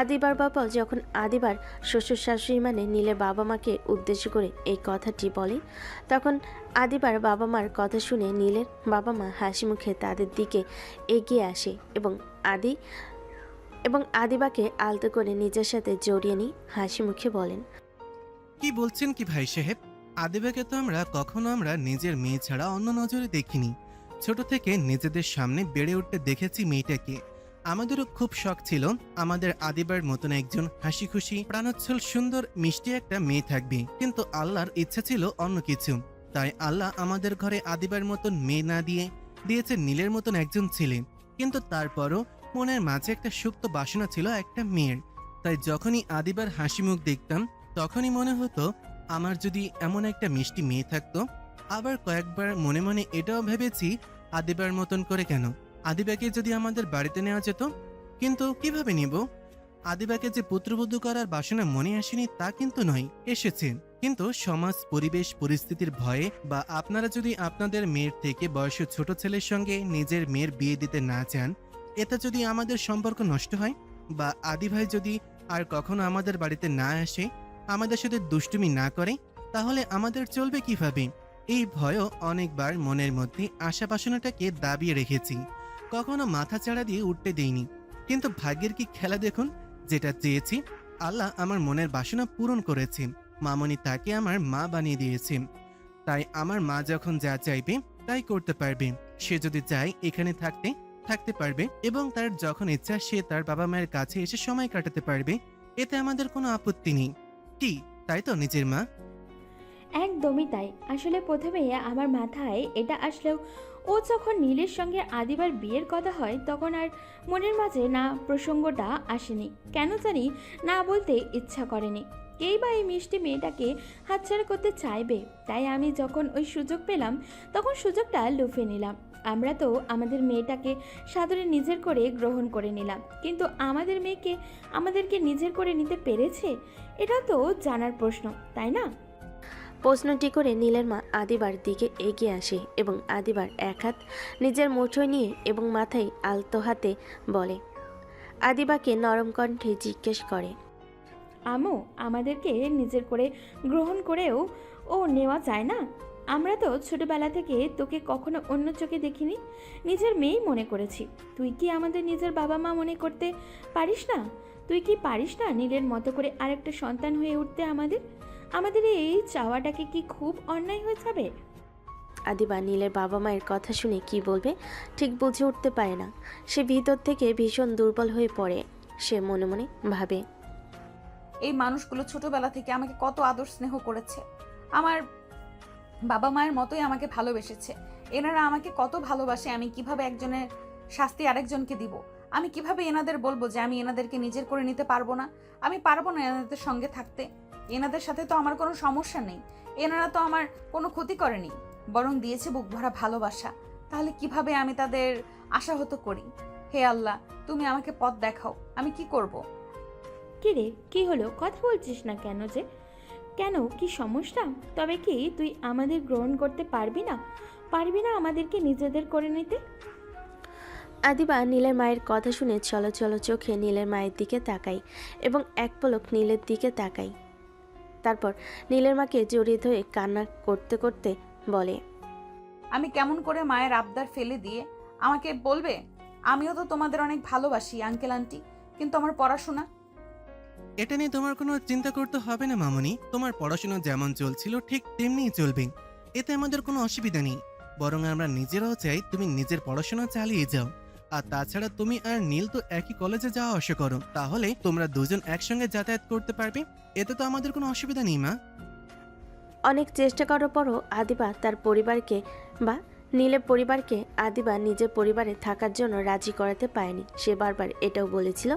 আদিবার বাবা যখন আদিবার শ্বশুর শাশুড়ি মানে নীলের বাবা মাকে উদ্দেশ্য করে এই কথাটি বলে, তখন আদিবার বাবা মার কথা শুনে নীলের বাবা মা হাসি মুখে তাদের দিকে এগিয়ে আসে এবং আদিবাকে আলতো করে নিজের সাথে জড়িয়ে নিয়ে হাসি মুখে বলেন, কি বলছেন কি ভাই সাহেব? আদিবাকে তো আমরা নিজের মেয়ে ছাড়া অন্য নজরে দেখিনি। ছোট থেকে নিজেদের সামনে বেড়ে উঠতে দেখেছি মেয়েটাকে। আমাদেরও খুব শখ ছিল আমাদের আদিবার মতন একজন হাসি খুশি, প্রাণোচ্ছল, সুন্দর, মিষ্টি একটা মেয়ে থাকবে। কিন্তু আল্লাহর ইচ্ছা ছিল অন্য কিছু। তাই আল্লাহ আমাদের ঘরে আদিবার মতন মেয়ে না দিয়েছে নীলের মতন একজন ছেলে। কিন্তু তারপরও মনের মাঝে একটা সুপ্ত বাসনা ছিল একটা মেয়ের। তাই যখনই আদিবার হাসি মুখ দেখতাম তখনই মনে হতো আমার যদি এমন একটা মিষ্টি মেয়ে থাকতো। আবার কয়েকবার মনে মনে এটাও ভেবেছি, আদিবার মতন করে কেন আদিবাকে যদি আমাদের বাড়িতে নেওয়া যেত। কিন্তু কিভাবে নিব? আদিবাকে যে পুত্রবধূ করার বাসনা মনে আসেনি তা কিন্তু নয়, এসেছে। কিন্তু সমাজ, পরিবেশ, পরিস্থিতির ভয়ে বা আপনারা যদি আপনাদের মেয়ের থেকে বয়সে ছোট ছেলের সঙ্গে নিজের মেয়ের বিয়ে দিতে না চান, এতে যদি আমাদের সম্পর্ক নষ্ট হয় বা আদি ভাই যদি আর কখনো আমাদের বাড়িতে না আসে, আমাদের সাথে দুষ্টুমি না করে, তাহলে আমাদের চলবে কিভাবে? এই ভয়ও অনেকবার মনের মধ্যে আশা বাসনাটাকে দাবিয়ে রেখেছি, কখনো মাথা চাড়া দিয়ে উঠতে দেইনি। কিন্তু ভাগ্যের কি খেলা দেখুন, যেটা চেয়েছি আল্লাহ আমার মনের বাসনা পূরণ করেছে। মামনি তাকে আমার মা বানিয়ে দিয়েছে। তাই আমার মা যখন যা চাইবে তাই করতে পারবে। সে যদি চায় এখানে থাকতে পারবে এবং তার যখন ইচ্ছা সে তার বাবা মায়ের কাছে এসে সময় কাটাতে পারবে। এতে আমাদের কোনো আপত্তি নেই। কি তাই তো নিজের মা? একদমই তাই। আসলে প্রথমে আমার মাথায় এটা আসলেও ও যখন নীলের সঙ্গে আদিবার বিয়ের কথা হয় তখন আর মনের মাঝে না প্রসঙ্গটা আসেনি। কেন জানি না বলতে ইচ্ছা করেনি। কেই বা এই মিষ্টি মেয়েটাকে হাতছাড়া করতে চাইবে। তাই আমি যখন ওই সুযোগ পেলাম তখন সুযোগটা লুফে নিলাম। আমরা তো আমাদের মেয়েটাকে সাদরে নিজের করে গ্রহণ করে নিলাম, কিন্তু আমাদের মেয়েকে আমাদেরকে নিজের করে নিতে পেরেছে? এটা তো জানার প্রশ্ন, তাই না? প্রশ্নটি করে নীলের মা আদিবার দিকে এগিয়ে আসে এবং আদিবার এক হাত নিজের মুঠোয় নিয়ে এবং মাথায় আলতো হাতে বলে। আদিবাকে নরম কণ্ঠে জিজ্ঞেস করে, আমু, আমাদেরকে নিজের করে গ্রহণ করেও ও নেওয়া যায় না? আমরা তো ছোটবেলা থেকে তোকে কখনো অন্য চোখে দেখিনি, নিজের মেয়েই মনে করেছি। তুই কি আমাদের নিজের বাবা মা মনে করতে পারিস না? তুই কি পারিস না নীলের মতো করে আরেকটা সন্তান হয়ে উঠতে? আমাদের এই চাওয়াটাকে কি খুব অন্যায় হয়ে যাবে? আদিবা নীলের বাবা মায়ের কথা শুনে কি বলবে ঠিক বুঝে উঠতে পারে না। সে ভিতর থেকে ভীষণ দুর্বল হয়ে পড়ে। সে মনে মনে ভাবে, এই মানুষগুলো ছোটবেলা থেকে আমাকে কত আদর স্নেহ করেছে, আমার বাবা মায়ের মতোই আমাকে ভালোবেসেছে। এনারা আমাকে কত ভালোবাসে, আমি কিভাবে একজনের শাস্তি আরেকজনকে দিব? আমি কিভাবে এনাদের বলবো যে আমি এনাদেরকে নিজের করে নিতে পারবো না? আমি পারবো না এনাদের সঙ্গে থাকতে। এনাদের সাথে তো আমার কোনো সমস্যা নেই, এনারা তো আমার কোনো ক্ষতি করেনি, বরং দিয়েছে বুক ভরা ভালোবাসা। তাহলে কিভাবে আমি তাদের আশাহত করি? হে আল্লাহ, তুমি আমাকে পথ দেখাও, আমি কি করব? কি রে, কি হলো? কথা বলছিস না কেন যে? কেন, কি সমস্যা? তবে কি তুই আমাদের গ্রহণ করতে পারবি না আমাদেরকে নিজেদের করে নিতে? আদিবা নীলের মায়ের কথা শুনে চলো চোখে নীলের মায়ের দিকে তাকাই এবং এক পলক নীলের দিকে তাকাই। তারপর নীলের মাকে জড়িয়ে ধরে কান্না করতে করতে বলে, আমি কেমন করে মায়ের আবদার ফেলে দিয়ে আমাকে বলবে আমিও তো তোমাদের অনেক ভালোবাসি আঙ্কেল আন্টি, কিন্তু আমার পড়াশোনা। এটা নিয়ে তোমার কোনো চিন্তা করতে হবে না মামনি। তোমার পড়াশোনা যেমন চলছিল ঠিক তেমনিই চলবে, এতে আমাদের কোনো অসুবিধা নেই। বরং আমরা নিজেরাও চাই তুমি নিজের পড়াশোনা চালিয়ে যাও। আর তাছাড়া তুমি আর নীল তো একই কলেজে যাওয়া আসা করো, তাহলে তোমরা দুজন একসঙ্গে যাতায়াত করতে পারবে, এতে তো আমাদের কোনো অসুবিধা নেই মা। অনেক চেষ্টা করার পরও আদিবা তার পরিবারকে বা নীলের পরিবারকে আদিবা নিজের পরিবারে থাকার জন্য রাজি করাতে পারেনি। সে বারবার এটাও বলেছিল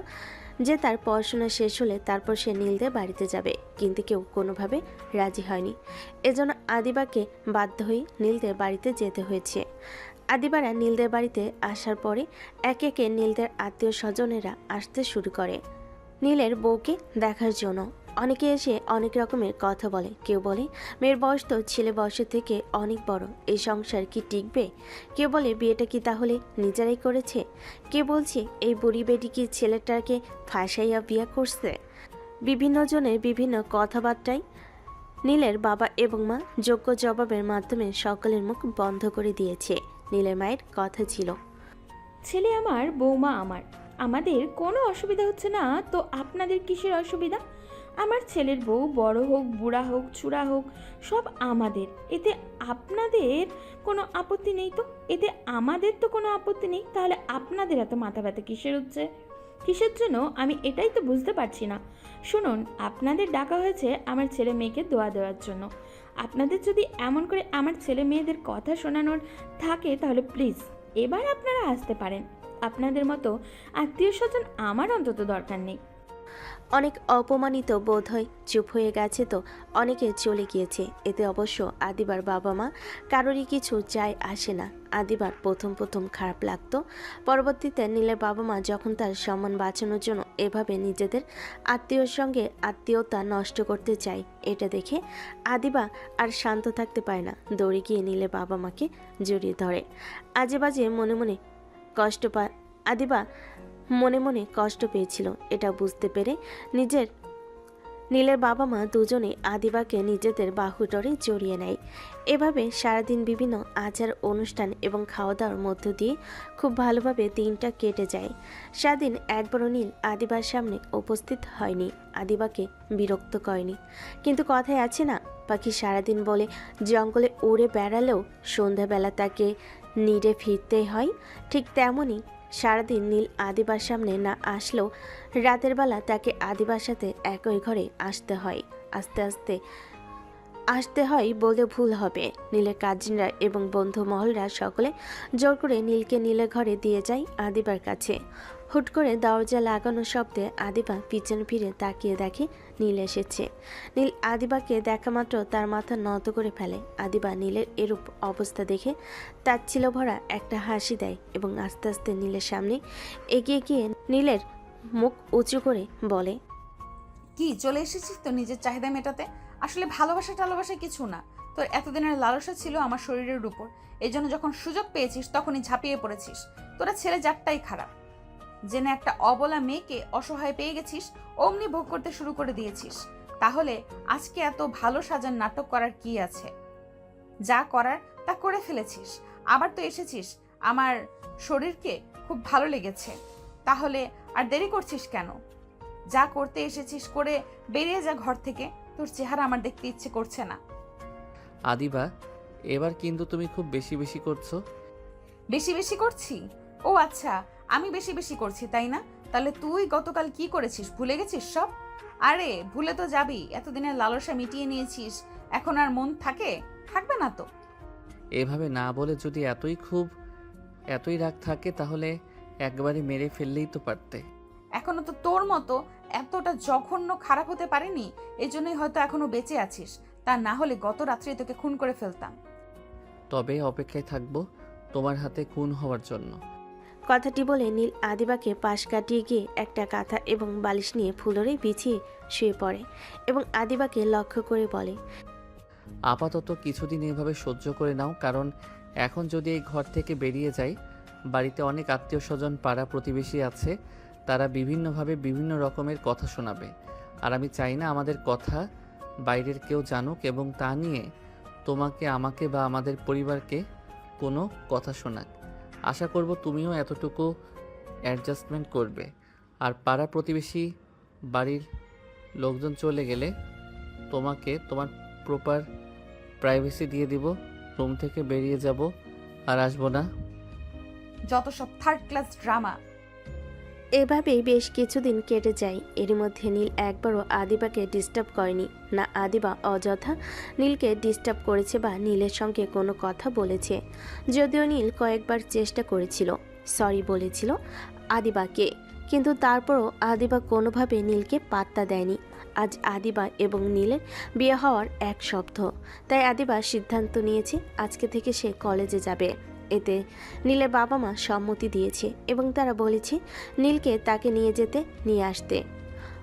যে তার পড়াশোনা শেষ হলে তারপর সে নীলদের বাড়িতে যাবে, কিন্তু কেউ কোনোভাবে রাজি হয়নি। এজন্য আদিবাকে বাধ্য হয়ে নীলদের বাড়িতে যেতে হয়েছে। আদিবারা নীলদের বাড়িতে আসার পরে একে একে নীলদের আত্মীয় স্বজনেরা আসতে শুরু করে নীলের বউকে দেখার জন্য। অনেকে এসে অনেক রকমের কথা বলে। কেউ বলে মেয়ের বয়স তো ছেলে বয়সের থেকে অনেক বড়, এই সংসার কি টিকবে? কেউ বলে বিয়েটা কি তাহলে নিজেরাই করেছে? কেউ বলছে এই বুড়ি বেটি কি ছেলেটাকে ফাঁসাইয়া বিয়ে করছে? বিভিন্ন জনের বিভিন্ন কথাবার্তায় নীলের বাবা এবং মা যোগ্য জবাবের মাধ্যমে সকলের মুখ বন্ধ করে দিয়েছে। নীলের মায়ের কথা ছিল, ছেলে আমার, বৌমা আমার, আমাদের কোনো অসুবিধা হচ্ছে না, তো আপনাদের কিসের অসুবিধা? আমার ছেলের বউ বড় হোক, বুড়া হোক, চূড়া হোক, সব আমাদের, এতে আপনাদের কোনো আপত্তি নেই তো? এতে আমাদের তো কোনো আপত্তি নেই, তাহলে আপনাদের এত মাথা ব্যথা কিসের হচ্ছে? কিসের জন্য আমি এটাই তো বুঝতে পারছি না। শুনুন, আপনাদের ডাকা হয়েছে আমার ছেলে মেয়েকে দোয়া দেওয়ার জন্য। আপনাদের যদি এমন করে আমার ছেলে মেয়েদের কথা শোনানোর থাকে তাহলে প্লিজ এবার আপনারা আসতে পারেন। আপনাদের মতো আত্মীয় স্বজন আমার অন্তত দরকার নেই। অনেক অপমানিত বোধ হয়। চুপ হয়ে গেছে তো অনেকে চলে গিয়েছে। এতে অবশ্য আদিবার বাবা মা কারোরই কিছু যায় আসে না। আদিবার প্রথম প্রথম খারাপ লাগতো, পরবর্তীতে নীলের বাবা মা যখন তার সম্মান বাঁচানোর জন্য এভাবে নিজেদের আত্মীয়র সঙ্গে আত্মীয়তা নষ্ট করতে চায়, এটা দেখে আদিবা আর শান্ত থাকতে পারে না। দৌড়ে গিয়ে নীলের বাবা মাকে জড়িয়ে ধরে। আজে বাজে মনে মনে কষ্ট পায় আদিবা, মনে মনে কষ্ট পেয়েছিল। এটা বুঝতে পেরে নীলের বাবা মা দুজনে আদিবাকে নিজেদের বাহুডরে জড়িয়ে নেয়। এভাবে সারাদিন বিভিন্ন আচার অনুষ্ঠান এবং খাওয়া দাওয়ার মধ্য দিয়ে খুব ভালোভাবে দিনটা কেটে যায়। সারাদিন একবারও নীল আদিবার সামনে উপস্থিত হয়নি, আদিবাকে বিরক্ত করেনি। কিন্তু কথায় আছে না, পাখি সারাদিন বলে জঙ্গলে উড়ে বেড়ালেও সন্ধ্যাবেলা তাকে নিড়ে ফিরতেই হয়। ঠিক তেমনই সারাদিন নীল আদিবার সামনে না আসলেও রাতের বেলা তাকে আদিবার সাথে একই ঘরে আসতে হয়। আসতে হয় বলে ভুল হবে। নীলের কাজিনরা এবং বন্ধু মহলরা সকলে জোর করে নীলকে নীলের ঘরে দিয়ে যায় আদিবার কাছে। হুট করে দরজা লাগানো শব্দে আদিবা পিছন ফিরে তাকিয়ে দেখে নীল এসেছে। নীল আদিবাকে দেখা মাত্র তার মাথা নত করে ফেলে। আদিবা নীলের এরূপ অবস্থা দেখে তাচ্ছিল্য ভরা একটা হাসি দেয় এবং আস্তে আস্তে নীলের সামনে এগিয়ে গিয়ে নীলের মুখ উঁচু করে বলে, কি চলে এসেছিস তো নিজের চাহিদা মেটাতে? আসলে ভালোবাসা টালোবাসা কিছু না, তোর এতদিনের লালসা ছিল আমার শরীরের উপর, এই জন্য যখন সুযোগ পেয়েছিস তখনই ঝাঁপিয়ে পড়েছিস। তোরা ছেলে জাতটাই খারাপ, জেনে একটা অবলা মেয়েকে অসহায় পেয়ে গেছিস, অমনি ভোগ করতে শুরু করে দিয়েছিস। তাহলে আজকে এত ভালো সাজার নাটক করার কি আছে? যা করার তা করে ফেলেছিস, আবার তো এসেছিস আমার শরীরকে খুব ভালো লেগেছে, তাহলে আর দেরি করছিস কেন? যা করতে এসেছিস করে বেরিয়ে যা ঘর থেকে, তোর চেহারা আমার দেখতে ইচ্ছে করছে না। আদিবা, এবার কিন্তু তুমি খুব বেশি বেশি করছো। বেশি বেশি করছি? ও আচ্ছা, আমি বেশি বেশি করছি তাই না? তাহলে তুই গতকাল কি করেছিস ভুলে গেছিস সব? আরে ভুলে তো যাবি, এতদিনের লালসা মিটিয়ে নিয়েছিস, এখন আর মন থাকবে না তো। এভাবে না বলে যদি এতই রাগ থাকে তাহলে একবারে মেরে ফেললেই তো পারতে। এখনো তো তোর মতো এতটা জঘন্য খারাপ হতে পারেনি, এই জন্যই হয়তো এখনো বেঁচে আছিস, তা না হলে গত রাত্রে তোকে খুন করে ফেলতাম। তবে অপেক্ষায় থাকবো তোমার হাতে খুন হওয়ার জন্য। কথাটি বলে নীল আদিবাকে পাশ কাটিয়ে গিয়ে একটা কাঁথা এবং বালিশ নিয়ে ফুলরে বিছিয়ে শুয়ে পড়ে এবং আদিবাকে লক্ষ্য করে বলে, আপাতত কিছুদিন এভাবে সহ্য করে নাও, কারণ এখন যদি এই ঘর থেকে বেরিয়ে যাই, বাড়িতে অনেক আত্মীয় স্বজন পাড়া প্রতিবেশী আছে, তারা বিভিন্নভাবে বিভিন্ন রকমের কথা শোনাবে। আর আমি চাই না আমাদের কথা বাইরের কেউ জানুক এবং তা নিয়ে তোমাকে, আমাকে বা আমাদের পরিবারকে কোনো কথা শোনাক। আশা করব তুমিও এতটুকু অ্যাডজাস্টমেন্ট করবে। আর পাড়া প্রতিবেশী বাড়ির লোকজন চলে গেলে তোমাকে তোমার প্রপার প্রাইভেসি দিয়ে দিব। রুম থেকে বেরিয়ে যাব আর আসবো না। যত সব থার্ড ক্লাস ড্রামা। এভাবেই বেশ কিছুদিন কেটে যায়। এর মধ্যে নীল একবারও আদিবাকে ডিস্টার্ব করেনি, না আদিবা অযথা নীলকে ডিস্টার্ব করেছে বা নীলের সঙ্গে কোনো কথা বলেছে। যদিও নীল কয়েকবার চেষ্টা করেছিল, সরি বলেছিল আদিবাকে, কিন্তু তারপরও আদিবা কোনোভাবে নীলকে পাত্তা দেয়নি। আজ আদিবা এবং নীলের বিয়ে হওয়ার 1 সপ্তাহ, তাই আদিবা সিদ্ধান্ত নিয়েছে আজকে থেকে সে কলেজে যাবে। এতে নীলের বাবা মা সম্মতি দিয়েছে এবং তারা বলেছে নীলকে তাকে নিয়ে আসতে।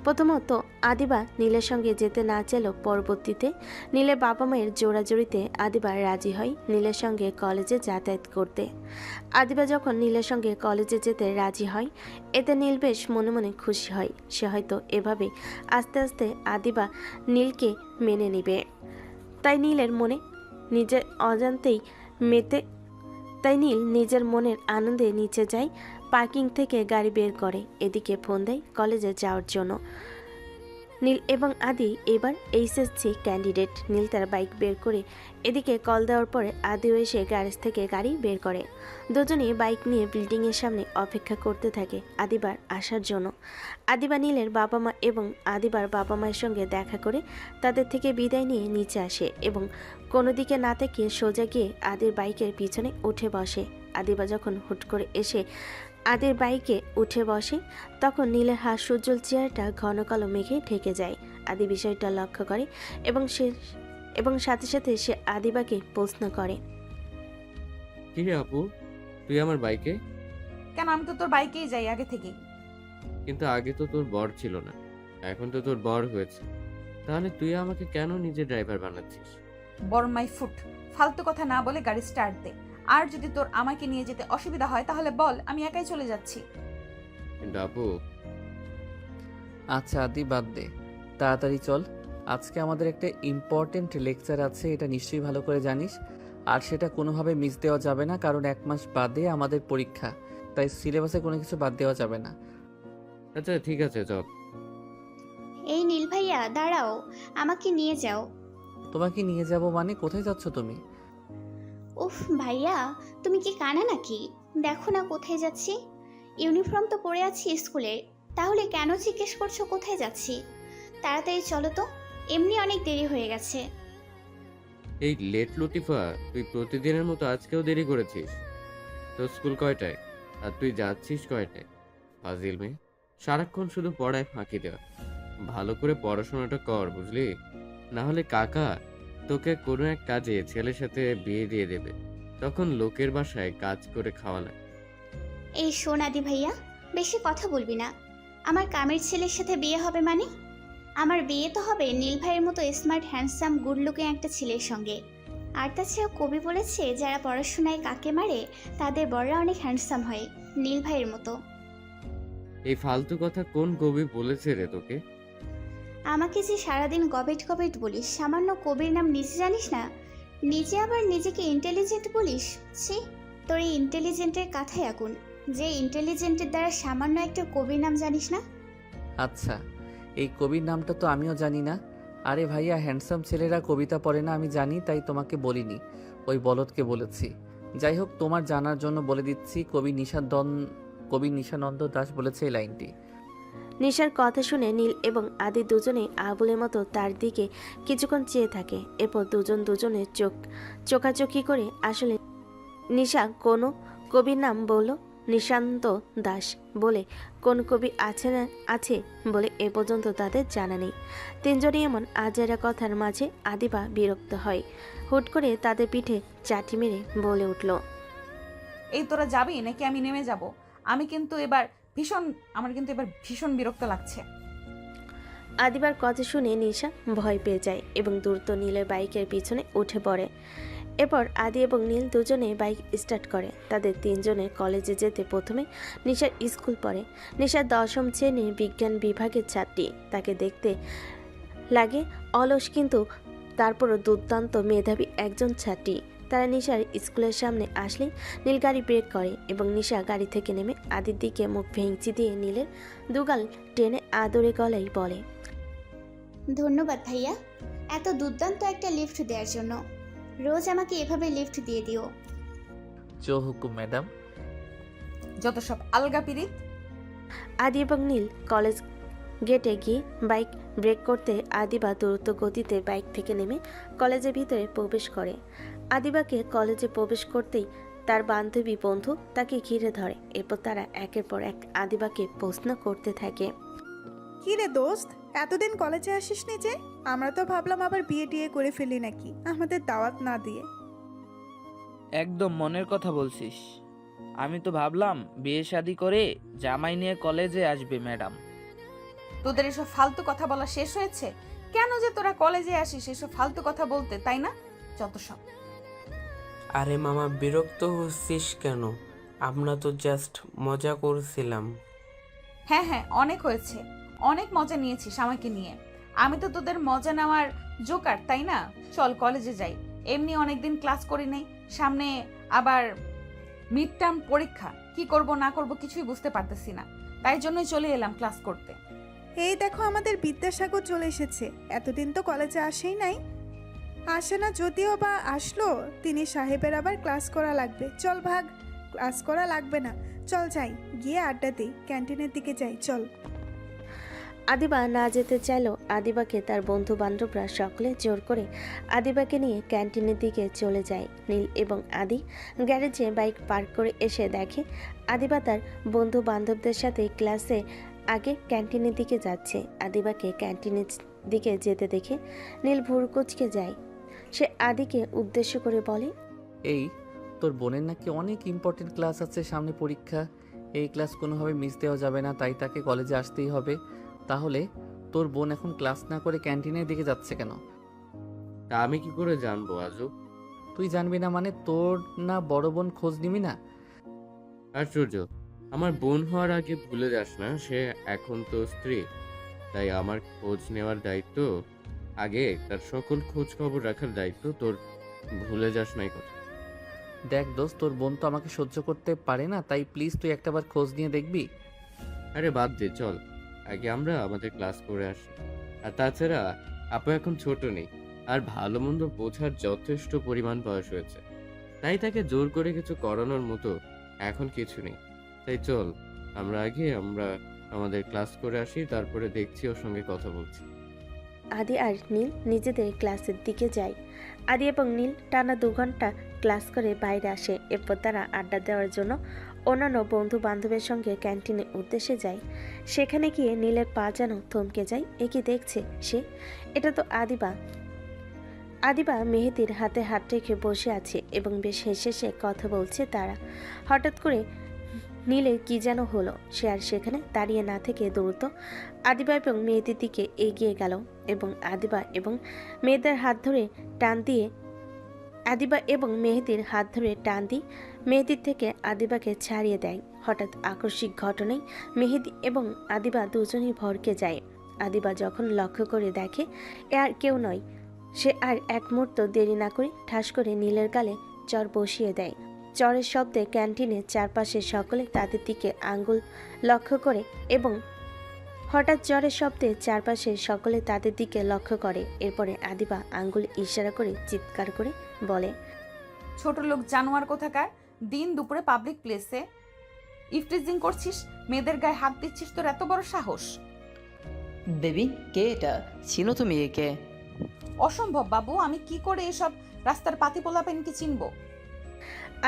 প্রথমত আদিবা নীলের সঙ্গে যেতে না চাইলেও পরবর্তীতে নীলের বাবা মায়ের জোড়াজোড়িতে আদিবা রাজি হয় নীলের সঙ্গে কলেজে যাতায়াত করতে। আদিবা যখন নীলের সঙ্গে কলেজে যেতে রাজি হয়, এতে নীল বেশ মনে মনে খুশি হয়। সে হয়তো এভাবে আস্তে আস্তে আদিবা নীলকে মেনে নেবে। তাই নীল নিজের মনের আনন্দে নিচে যায়, পার্কিং থেকে গাড়ি বের করে, এদিকে ফোন দেয় কলেজে যাওয়ার জন্য। নীল এবং আদি এবার এইচএসসি ক্যান্ডিডেট। নীল তার বাইক বের করে এদিকে কল দেওয়ার পরে আদিও এসে গ্যারেজ থেকে গাড়ি বের করে। দুজনেই বাইক নিয়ে বিল্ডিংয়ের সামনে অপেক্ষা করতে থাকে আদিবার আসার জন্য। আদিবা নীলের বাবা মা এবং আদিবার বাবা মায়ের সঙ্গে দেখা করে তাদের থেকে বিদায় নিয়ে নিচে আসে এবং কোনো দিকে না তাকিয়ে সোজা গিয়ে আদির বাইকের পিছনে উঠে বসে। আদিবা যখন হুট করে এসে আদির বাইকে উঠে বসে, তখন নীলের হাস্যোজ্জ্বল চেহারাটা ঘন কালো মেঘে ঢেকে যায়। আদি বিষয়টা লক্ষ্য করে এবং সাথে সাথে সে আদিবাকে প্রশ্ন করে, কি রে আপু, তুই আমার বাইকে? কেন, আমি তো তোর বাইকেই যাই আগে থেকেই। কিন্তু আগে তো তোর বর ছিল না, এখন তো তোর বর হয়েছে, তাহলে তুই আমাকে কেন নিজে ড্রাইভার বানাচ্ছিস? Born my foot. ফালতু কথা না বলে গাড়ি স্টার্ট দে। আর যদি তোর আমাকে নিয়ে যেতে অসুবিধা হয় তাহলে বল, আমি একাই চলে যাচ্ছি। কিন্তু আপু। আচ্ছা আদি, বাদ দে, তাড়াতাড়ি চল। আজকে আমাদের একটা ইম্পর্টেন্ট লেকচার আছে, এটা নিশ্চয়ই ভালো করে জানিস। আর সেটা কোনোভাবে মিস দেওয়া যাবে না, কারণ 1 মাস বাদে আমাদের পরীক্ষা, তাই সিলেবাসে কোনো কিছু বাদ দেওয়া যাবে না। আচ্ছা ঠিক আছে, চল। এই নীল ভাইয়া দাঁড়াও, আমাকে নিয়ে যাও। তোমাকে নিয়ে যাব মানে? কোথায় যাচ্ছ তুমি? উফ ভাইয়া, তুমি কি কানা নাকি? দেখো না কোথায় যাচ্ছি। ইউনিফর্ম তো পরে আছি স্কুলে, তাহলে কেন জিজ্ঞেস করছো কোথায় যাচ্ছি? তাড়াতাড়ি চলো তো, এমনি অনেক দেরি হয়ে গেছে। এই লেট লতিফা, তুই প্রতিদিনের মতো আজকেও দেরি করেছিস। তোর স্কুল কয়টায় আর তুই যাচ্ছিস কয়টায়? ফাজিল মেয়ে, সারাক্ষণ শুধু পড়ায় ফাঁকি দেওয়া। ভালো করে পড়াশোনাটা কর, বুঝলি? না হলে কাকা তোকে কোনো এক কাজে ছেলের সাথে বিয়ে দিয়ে দেবে, তখন লোকের বাসায় কাজ করে খাওয়া লাগে। এই শোন আদি ভাইয়া, বেশি কথা বলবি না। আমার কামের ছেলের সাথে বিয়ে হবে মানে? আমার বিয়ে তো হবে নীল ভাইয়ের মতো স্মার্ট হ্যান্ডসাম গুড লুকিং একটা ছেলের সঙ্গে। আর তাছাড়া কবি বলেছে যারা পড়াশোনায় কাকে মারে তাদের বড়রা অনেক হ্যান্ডসাম হয়, নীল ভাইয়ের মতো। এই ফালতু কথা কোন কবি বলেছে রে তোকে? আমাকে যে সারাদিন গবেট গবেট বলিস, সামান্য কবির নাম নিজে জানিস না? নিজে আবার নিজেকে ইন্টেলিজেন্ট বলিস? ছি, তোর এই ইন্টেলিজেন্টের কথাই আগুন, যে ইন্টেলিজেন্টের দ্বারা সামান্য একটা কবির নাম জানিস না। আচ্ছা, এই কবির নামটা তো আমিও জানি না। আরে ভাইয়া, হ্যান্ডসাম ছেলেরা কবিতা পড়ে না আমি জানি, তাই তোমাকে বলিনি, ওই বলদকে বলেছি। যাই হোক, তোমার জানার জন্য বলে দিচ্ছি, কবি নিশানন্দ দাস বলেছে এই লাইনটি। নিশার কথা শুনে নীল এবং আদি দুজনেই আবুলের মতো তার দিকে কিছুক্ষণ চেয়ে থাকে। এরপর দুজনের চোখাচোখি করে আসলে নিশা কোনো কবির নাম বলল নিশান্ত দাস বলে কোন কবি আছে বলে এ পর্যন্ত তাদের জানা নেই। তিনজনই এমন আজেরা কথার মাঝে আদিবা বিরক্ত হয়। হুট করে তাদের পিঠে চাটি মেরে বলে উঠল, এই তোরা যাবি নাকি আমি নেমে যাব? আমার কিন্তু এবার ভীষণ বিরক্ত লাগছে। আদিবার কথা শুনে নিশা ভয় পেয়ে যায় এবং দ্রুত নীলের বাইকের পিছনে উঠে পড়ে। এরপর আদি এবং নীল দুজনে বাইক স্টার্ট করে। তাদের তিনজনের কলেজে যেতে প্রথমে নিশার স্কুল পড়ে। নিশার 10ম শ্রেণীর বিজ্ঞান বিভাগের ছাত্রী। তাকে দেখতে লাগে অলস, কিন্তু তারপরও দুর্দান্ত মেধাবী একজন ছাত্রী। তারা নিশার স্কুলের সামনে আসলেই নীল গাড়ি ব্রেক করে এবং নিশা গাড়ি থেকে নেমে আদির দিকে মুখ ভেঙচি দিয়ে নীলের দুগাল টেনে আদরে গলায় বলে, ধন্যবাদ ভাইয়া, এত দুর্দান্ত একটা লিফট দেওয়ার জন্য। রোজ আমাকে এভাবে লিফট দিয়ে দিও। জো হুকুম ম্যাডাম। যত সব আলগা পিরিত। আদি এবং নীল কলেজ গেটে গিয়ে বাইক ব্রেক করতে আদিবা দ্রুত গতিতে বাইক থেকে নেমে কলেজের ভিতরে প্রবেশ করে। আদিবাকে কলেজে প্রবেশ করতেই তার বান্ধবী বন্ধু তাকে ঘিরে ধরে। এরপর তারা একের পর এক আদিবাকে প্রশ্ন করতে থাকে। কি রে দোস্ত, এতদিন কলেজে আসিসনি যে? আমরা তো ভাবলাম আবার বিয়ে টিয়ে করে ফেলি নাকি, আমাদের দাওয়াত না দিয়ে। একদম মনের কথা বলছিস। আমি তো ভাবলাম বিয়ে শাদি করে জামাই নিয়ে কলেজে আসবে ম্যাডাম। তোদের এসব ফালতু কথা বলা শেষ হয়েছে? কেন যে তোরা কলেজে আসিস এসব ফালতু কথা বলতে, তাই না? যত সব। আরে মামা, বিরক্ত হচ্ছিস কেন? আমরা তো জাস্ট মজা করছিলাম। হ্যাঁ হ্যাঁ, অনেক হয়েছে, অনেক মজা নিয়েছিস আমাকে নিয়ে। আমি তো তোদের মজা নেওয়ার জোকার, তাই না? চল কলেজে যাই, এমনি অনেকদিন ক্লাস করি নাই, সামনে আবার মিড টার্ম পরীক্ষা, কি করব না করব কিছুই বুঝতে পারতেছি না, তাই জন্যই চলে এলাম ক্লাস করতে। এই দেখো আমাদের বিদ্যাসাগর চলে এসেছে, এতদিন তো কলেজে আসেই নাই। আসে না যদিও বা আসলো, তিনি সাহেবের আবার ক্লাস করা লাগবে। চল ভাগ, ক্লাস করা লাগবে না, চল যাই, গিয়ে আড্ডা দিই, ক্যান্টিনের দিকে যাই, চল। আদিবা না যেতে চাইলেও আদিবাকে তার বন্ধু বান্ধবরা সকলে জোর করে আদিবাকে নিয়ে ক্যান্টিনের দিকে চলে যায়। নীল এবং আদি গ্যারেজে বাইক পার্ক করে এসে দেখে আদিবা তার বন্ধু বান্ধবদের সাথে ক্লাসে আগে ক্যান্টিনের দিকে যাচ্ছে। আদিবাকে ক্যান্টিনের দিকে যেতে দেখে নীল ভুরু কুঁচকে যায়। সে আদিকে উদ্দেশ্য করে বলে, এই তোর বোনের নাকি অনেক ইম্পর্টেন্ট ক্লাস আছে সামনে, পরীক্ষা। এই ক্লাস কোনোভাবে মিস দেওয়া যাবে না, তাই তাকে কলেজে আসতেই হবে। তাহলে তোর বোন এখন ক্লাস না করে ক্যান্টিনের দিকে যাচ্ছে কেন? তা আমি কি করে জানবো আজব? তুই জানবি না মানে? তোর না বড় বোন খোঁজ নিবি না? আশ্চর্য, আমার বোন হওয়ার আগে ভুলে যাস না, সে এখন তো স্ত্রী, তাই আমার খোঁজ নেওয়ার দায়িত্ব, আগে তার সকল খোঁজ খবর রাখার দায়িত্ব তোর, ভুলে যাস নাই কথা। দেখ দোস্ত, তোর বোন তো আমাকে সহ্য করতে পারে না, তাই প্লিজ তুই একটাবার খোঁজ নিয়ে দেখবি। আরে বাদ দে, চল আগে আমরা আমাদের ক্লাস করে আসি। আর তাছাড়া আপু এখন ছোট নেই, আর ভালো মন্দ বোঝার যথেষ্ট পরিমাণ বয়স হয়েছে, তাই তাকে জোর করে কিছু করানোর মতো এখন কিছু নেই। তাই চল আমরা আমাদের ক্লাস করে আসি, তারপরে দেখছি ওর সঙ্গে কথা বলছি। আদি আর নীল নিজেদের ক্লাসের দিকে যায়। আদি এবং নীল টানা 2 ঘন্টা ক্লাস করে বাইরে আসে। এরপর তারা আড্ডা দেওয়ার জন্য অন্যান্য বন্ধু বান্ধবের সঙ্গে ক্যান্টিনের উদ্দেশ্যে যায়। সেখানে গিয়ে নীলের পা যেন থমকে যায়। একে দেখছে সে, এটা তো আদিবা। আদিবা মেহেদির হাতে হাত রেখে বসে আছে এবং বেশ হেসে হেসে কথা বলছে তারা। হঠাৎ করে নীলের কি যেন হলো, সে আর সেখানে দাঁড়িয়ে না থেকে দ্রুত আদিবা এবং মেহেদির দিকে এগিয়ে গেল এবং আদিবা এবং মেহেদির হাত ধরে টান দিয়ে মেহেদির থেকে আদিবাকে ছাড়িয়ে দেয়। হঠাৎ আকস্মিক ঘটনায় মেহেদি এবং আদিবা দুজনেই ভরকে যায়। আদিবা যখন লক্ষ্য করে দেখে এ আর কেউ নয়, সে আর এক মুহূর্ত দেরি না করে ঠাস করে নীলের গালে চর বসিয়ে দেয়। চরের শব্দে ক্যান্টিনের চারপাশে সকলে তাদের দিকে আঙ্গুল লক্ষ্য করে এবং হঠাৎ জ্বরের শব্দে চারপাশে সকলে তাদের দিকে লক্ষ্য করে। এরপরে আদিবা আঙ্গুল ইশারা করে চিৎকার করে বলে, ছোট লোক জানোয়ার কোথাকার, দিন দুপুরে পাবলিক প্লেসে ইফটিজিং করছিস, মেয়েদের গায়ে হাত দিচ্ছিস, তোর এত বড় সাহস? বেবি, কে এটা? চিনো তুমি একে? অসম্ভব বাবু, আমি কি করে এসব রাস্তার পাতি পোলাপেনকে চিনবো?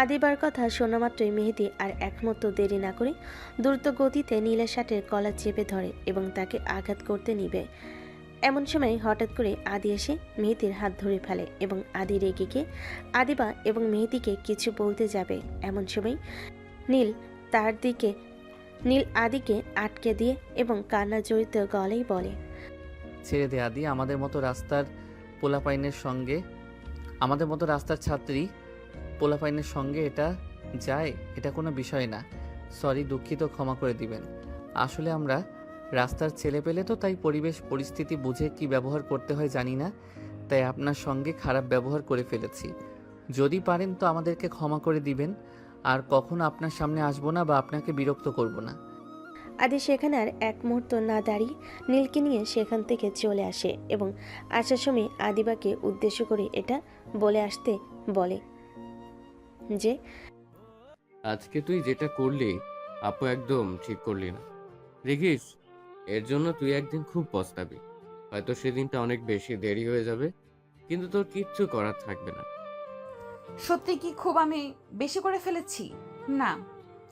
আদিবার কথা শোনা মাত্রই মেহেদি আর এক মুহূর্ত দেরি না করে দ্রুত গতিতে নীলের শার্টের কলার চেপে ধরে এবং তাকে আঘাত করতে নিবে। এমন সময় হঠাৎ করে আদি এসে মেহেদির হাত ধরে ফেলে এবং আদি রেগে গিয়ে আদিবা এবং মেহেদিকে কিছু বলতে যাবে। এমন সময় নীল আদিকে আটকে দিয়ে এবং কান্না জড়িত গলায় বলে, ছেড়ে দে আদি, আমাদের মতো রাস্তার ছাত্রী পোলাপাইনের সঙ্গে এটা যায়, এটা কোনো বিষয় না। সরি, দুঃখিত, ক্ষমা করে দিবেন। আসলে আমরা রাস্তার ছেলে পেলে তো, তাই পরিবেশ পরিস্থিতি বুঝে কি ব্যবহার করতে হয় জানি না, তাই আপনার সঙ্গে খারাপ ব্যবহার করে ফেলেছি। যদি পারেন তো আমাদেরকে ক্ষমা করে দিবেন, আর কখনো আপনার সামনে আসবো না বা আপনাকে বিরক্ত করব না। আদি সেখানে আর এক মুহূর্ত না দাঁড়িয়ে নীলকে নিয়ে সেখান থেকে চলে আসে এবং আসার সময় আদিবাকে উদ্দেশ্য করে এটা বলে আসতে বলে যে আজকে তুই যেটা করলি আপু একদম ঠিক করলি না। দেখিস, এর জন্য তুই একদিন খুব পস্তাবি। হয়তো সেদিনটা অনেক বেশি দেরি হয়ে যাবে, কিন্তু তোর কিচ্ছু করার থাকবে না। সত্যি কি খুব আমি বেশি করে ফেলেছি? না,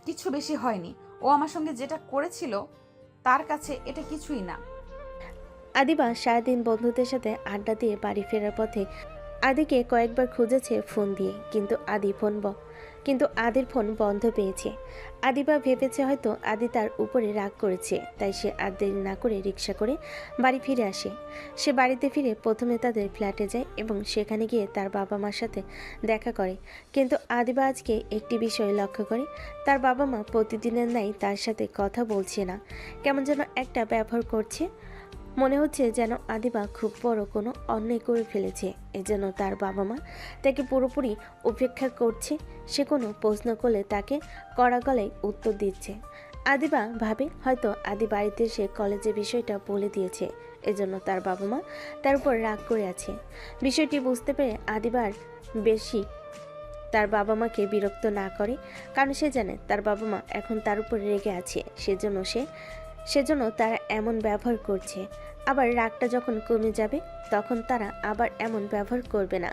কিছু বেশি হয়নি। ও আমার সঙ্গে যেটা করেছিল তার কাছে এটা কিছুই না। আদিবা সারাদিন বন্ধুদের সাথে আড্ডা দিয়ে বাড়ি ফেরার পথে আদিকে কয়েকবার খুঁজেছে ফোন দিয়ে, কিন্তু আদির ফোন বন্ধ পেয়েছে। আদিবা ভেবেছে হয়তো আদি তার উপরে রাগ করেছে, তাই সে আর দেরি না করে রিক্সা করে বাড়ি ফিরে আসে। সে বাড়িতে ফিরে প্রথমে তাদের ফ্ল্যাটে যায় এবং সেখানে গিয়ে তার বাবা মার সাথে দেখা করে। কিন্তু আদিবা আজকে একটি বিষয় লক্ষ্য করে, তার বাবা মা প্রতিদিনের ন্যায় তার সাথে কথা বলছে না, কেমন যেন একটা ব্যবহার করছে। মনে হচ্ছে যেন আদিবা খুব বড় কোনো অন্যায় করে ফেলেছে, এজন্য তার বাবা মা তাকে পুরোপুরি উপেক্ষা করছে। সে কোনো প্রশ্ন করলে তাকে কড়া গলায় উত্তর দিচ্ছে। আদিবা ভাবে হয়তো আদি বাড়িতে এসে কলেজে বিষয়টা বলে দিয়েছে, এজন্য তার বাবা মা তার উপর রাগ করে আছে। বিষয়টি বুঝতে পেরে আদিবার বেশি তার বাবা মাকে বিরক্ত না করে, কারণ সে জানে তার বাবা মা এখন তার উপর রেগে আছে, সেজন্য তারা এমন ব্যবহার করছে। আবার রাগটা যখন কমে যাবে তখন তারা আবার এমন ব্যবহার করবে না।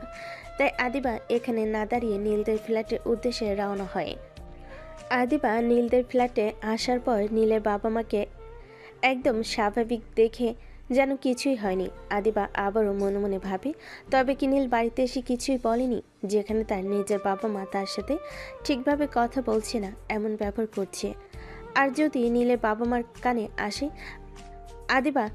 তাই আদিবা এখানে না দাঁড়িয়ে নীলদের ফ্ল্যাটের উদ্দেশ্যে রওনা হয়। আদিবা নীলদের ফ্ল্যাটে আসার পর নীলের বাবা মাকে একদম স্বাভাবিক দেখে যেন কিছুই হয়নি। আদিবা আবারও মনে মনে ভাবে, তবে কি নীল বাড়িতে এসে কিছুই বলেনি, যেখানে তার নিজের বাবা মা তার সাথে ঠিকভাবে কথা বলছে না, এমন ব্যবহার করছে। আর যদি নীলের বাবা মার কানে আসে আদিবা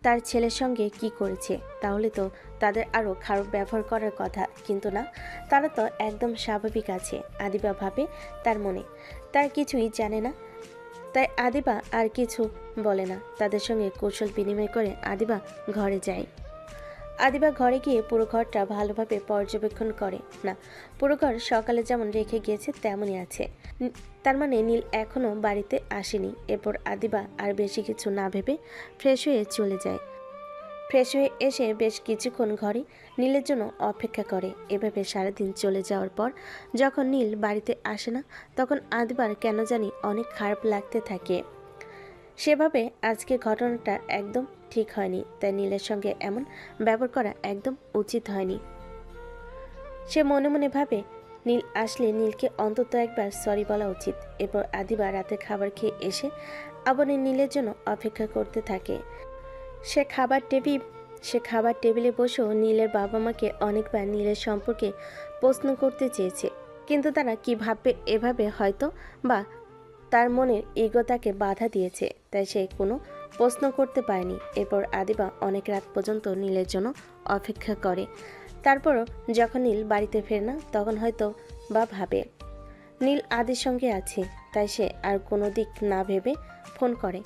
তার ছেলের সঙ্গে কি করেছে, তাহলে তো তাদের আরও খারাপ ব্যবহার করার কথা, কিন্তু না, তারা তো একদম স্বাভাবিক আছে। আদিবা ভাবে তার মনে তার কিছুই জানে না, তাই আদিবা আর কিছু বলে না। তাদের সঙ্গে কৌশল বিনিময় করে আদিবা ঘরে যায়। আদিবা ঘরে গিয়ে পুরো ঘরটা ভালোভাবে পর্যবেক্ষণ করে। না, পুরো ঘর সকালে যেমন রেখে গিয়েছে তেমনই আছে, তার মানে নীল এখনও বাড়িতে আসেনি। এরপর আদিবা আর বেশি কিছু না ভেবে ফ্রেশ হয়ে চলে যায়। ফ্রেশ হয়ে এসে বেশ কিছুক্ষণ ঘরে নীলের জন্য অপেক্ষা করে। এভাবে সারাদিন চলে যাওয়ার পর যখন নীল বাড়িতে আসে না, তখন আদিবার কেন জানি অনেক খারাপ লাগতে থাকে। সেভাবে আজকে ঘটনাটা একদম ঠিক হয়নি, তাই নীলের সঙ্গে এমন ব্যবহার করা একদম উচিত হয়নি। সে মনে মনে ভাবে নীল আসলে নীলকে অন্তত একবার সরি বলা উচিত। এরপর আদিবা রাতে খাবার খেয়ে এসে আবার নীলের জন্য অপেক্ষা করতে থাকে। সে খাবার টেবিলে বসেও নীলের বাবা মাকে অনেকবার নীলের সম্পর্কে প্রশ্ন করতে চেয়েছে, কিন্তু তারা কী ভাববে এভাবে হয়তো বা তার মনের ইগো তাকে বাধা দিয়েছে, তাই সে কোনো প্রশ্ন করতে পারেনি। এরপর আদিবা অনেক রাত পর্যন্ত নীলের জন্য অপেক্ষা করে। তারপরও যখন নীল বাড়িতে ফেরে না, তখন হয়তো বা ভাবে নীল আদির সঙ্গে আছে, তাই সে আর কোনো দিক না ভেবে ফোন করে।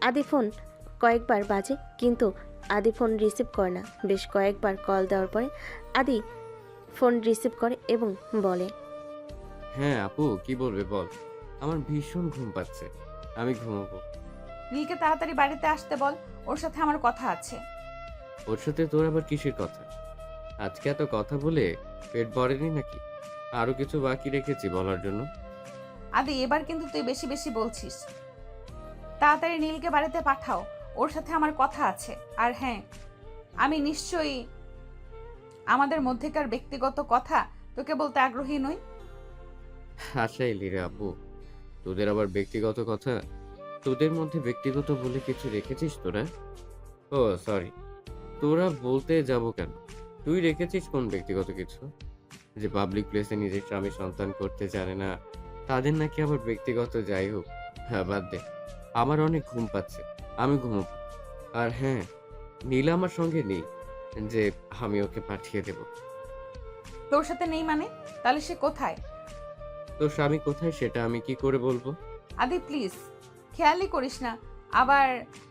আদি ফোন কয়েকবার বাজে, কিন্তু আদি ফোন রিসিভ করে না। বেশ কয়েকবার কল দেওয়ার পরে আদি ফোন রিসিভ করে এবং বলে, হ্যাঁ আপু, কি বলবে বল। আমার ভীষণ ঘুম পাচ্ছে, আমি ঘুমাবো। নীলকে তাড়াতাড়ি বাড়িতে আসতে বল, ওর সাথে আমার কথা আছে। ওর সাথে তোর আবার কিসের কথা? আজকে এত কথা বলে পেট ভরেনি নাকি? আরো কিছু বাকি রেখেছি বলার জন্য। আদি, এবার কিন্তু তুই বেশি বেশি বলছিস। তাড়াতাড়ি নীলকে বাড়িতে পাঠাও, ওর সাথে আমার কথা আছে। আর হ্যাঁ, আমি নিশ্চয়ই আমাদের মধ্যেকার ব্যক্তিগত কথা তোকে বলতে আগ্রহী নই। হাসাইলি রে আপু, তোদের আবার ব্যক্তিগত কথা? তোদের মধ্যে ব্যক্তিগত বলে কিছু রেখেছিস তোরা? ও সরি, তোরা বলতে যাব কেন? তুই রেখেছিস কোন ব্যক্তিগত কিছু? যে পাবলিক প্লেসে নিজের স্বামী সন্তান করতে জানে না, তাদের নাকি আবার ব্যক্তিগত? যাই হোক, হ্যাঁ বাদ দে, আমার অনেক ঘুম পাচ্ছে, আমি ঘুমোবো। আর হ্যাঁ, নীলা আমার সঙ্গে নেই যে আমি ওকে পাঠিয়ে দেব। তোর সাথে নেই মানে? তাহলে সে কোথায়? তোর স্বামী কোথায় সেটা আমি কি করে বলবো? আদি প্লিজ, খেয়ালই করিস না, আবার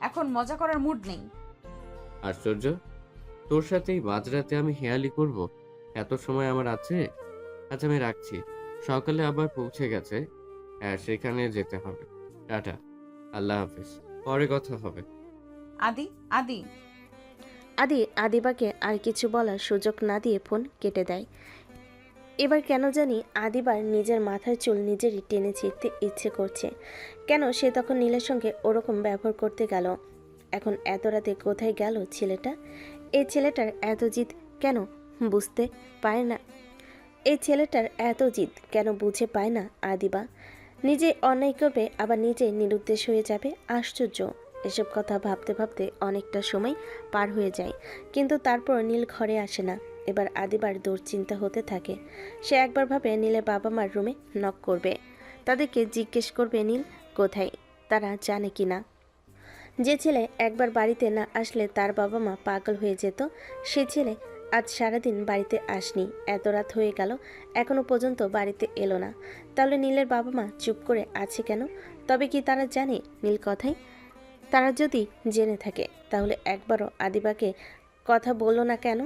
এখন মজা করার মুড নেই। আশ্চর্য, তোর সাথেই মাঝরাতে আমি হেয়ালি করব? এত সময় আমার আছে? আচ্ছা আমি রাখছি, সকালে আবার পৌঁছে গেছে। হ্যাঁ, সেখানে যেতে হবে। টাটা, আল্লাহ হাফিজ, পরে কথা হবে। আদি আদি আদি আদিবাকে আর কিছু বলার সুযোগ না দিয়ে ফোন কেটে দেয়। এবার কেন জানি আদিবার নিজের মাথার চুল নিজেরই টেনে ছিঁড়তে ইচ্ছে করছে। কেন সে তখন নীলের সঙ্গে ওরকম ব্যবহার করতে গেল? এখন এত রাতে কোথায় গেল ছেলেটা? এই ছেলেটার এত জিদ কেন বুঝতে পারে না? এই ছেলেটার এত জিদ কেন বুঝে পায় না আদিবা? নিজে অন্যায় করবে আবার নিজে নিরুদ্দেশ হয়ে যাবে। আশ্চর্য! এসব কথা ভাবতে ভাবতে অনেকটা সময় পার হয়ে যায়, কিন্তু তারপর নীল ঘরে আসে না। এবার আদিবার দুশ্চিন্তা হতে থাকে। সে একবার ভাবে নীলের বাবা মার রুমে নক করবে, তাদেরকে জিজ্ঞেস করবে নীল কোথায়, তারা জানে কি না। যে ছেলে একবার বাড়িতে না আসলে তার বাবা মা পাগল হয়ে যেত, সে ছেলে আজ সারাদিন বাড়িতে আসনি, এত রাত হয়ে গেল এখনো পর্যন্ত বাড়িতে এলো না। তাহলে নীলের বাবা মা চুপ করে আছে কেন? তবে কি তারা জানে নীল কথাই? তারা যদি জেনে থাকে তাহলে একবারও আদিবাকে কথা বললো না কেন?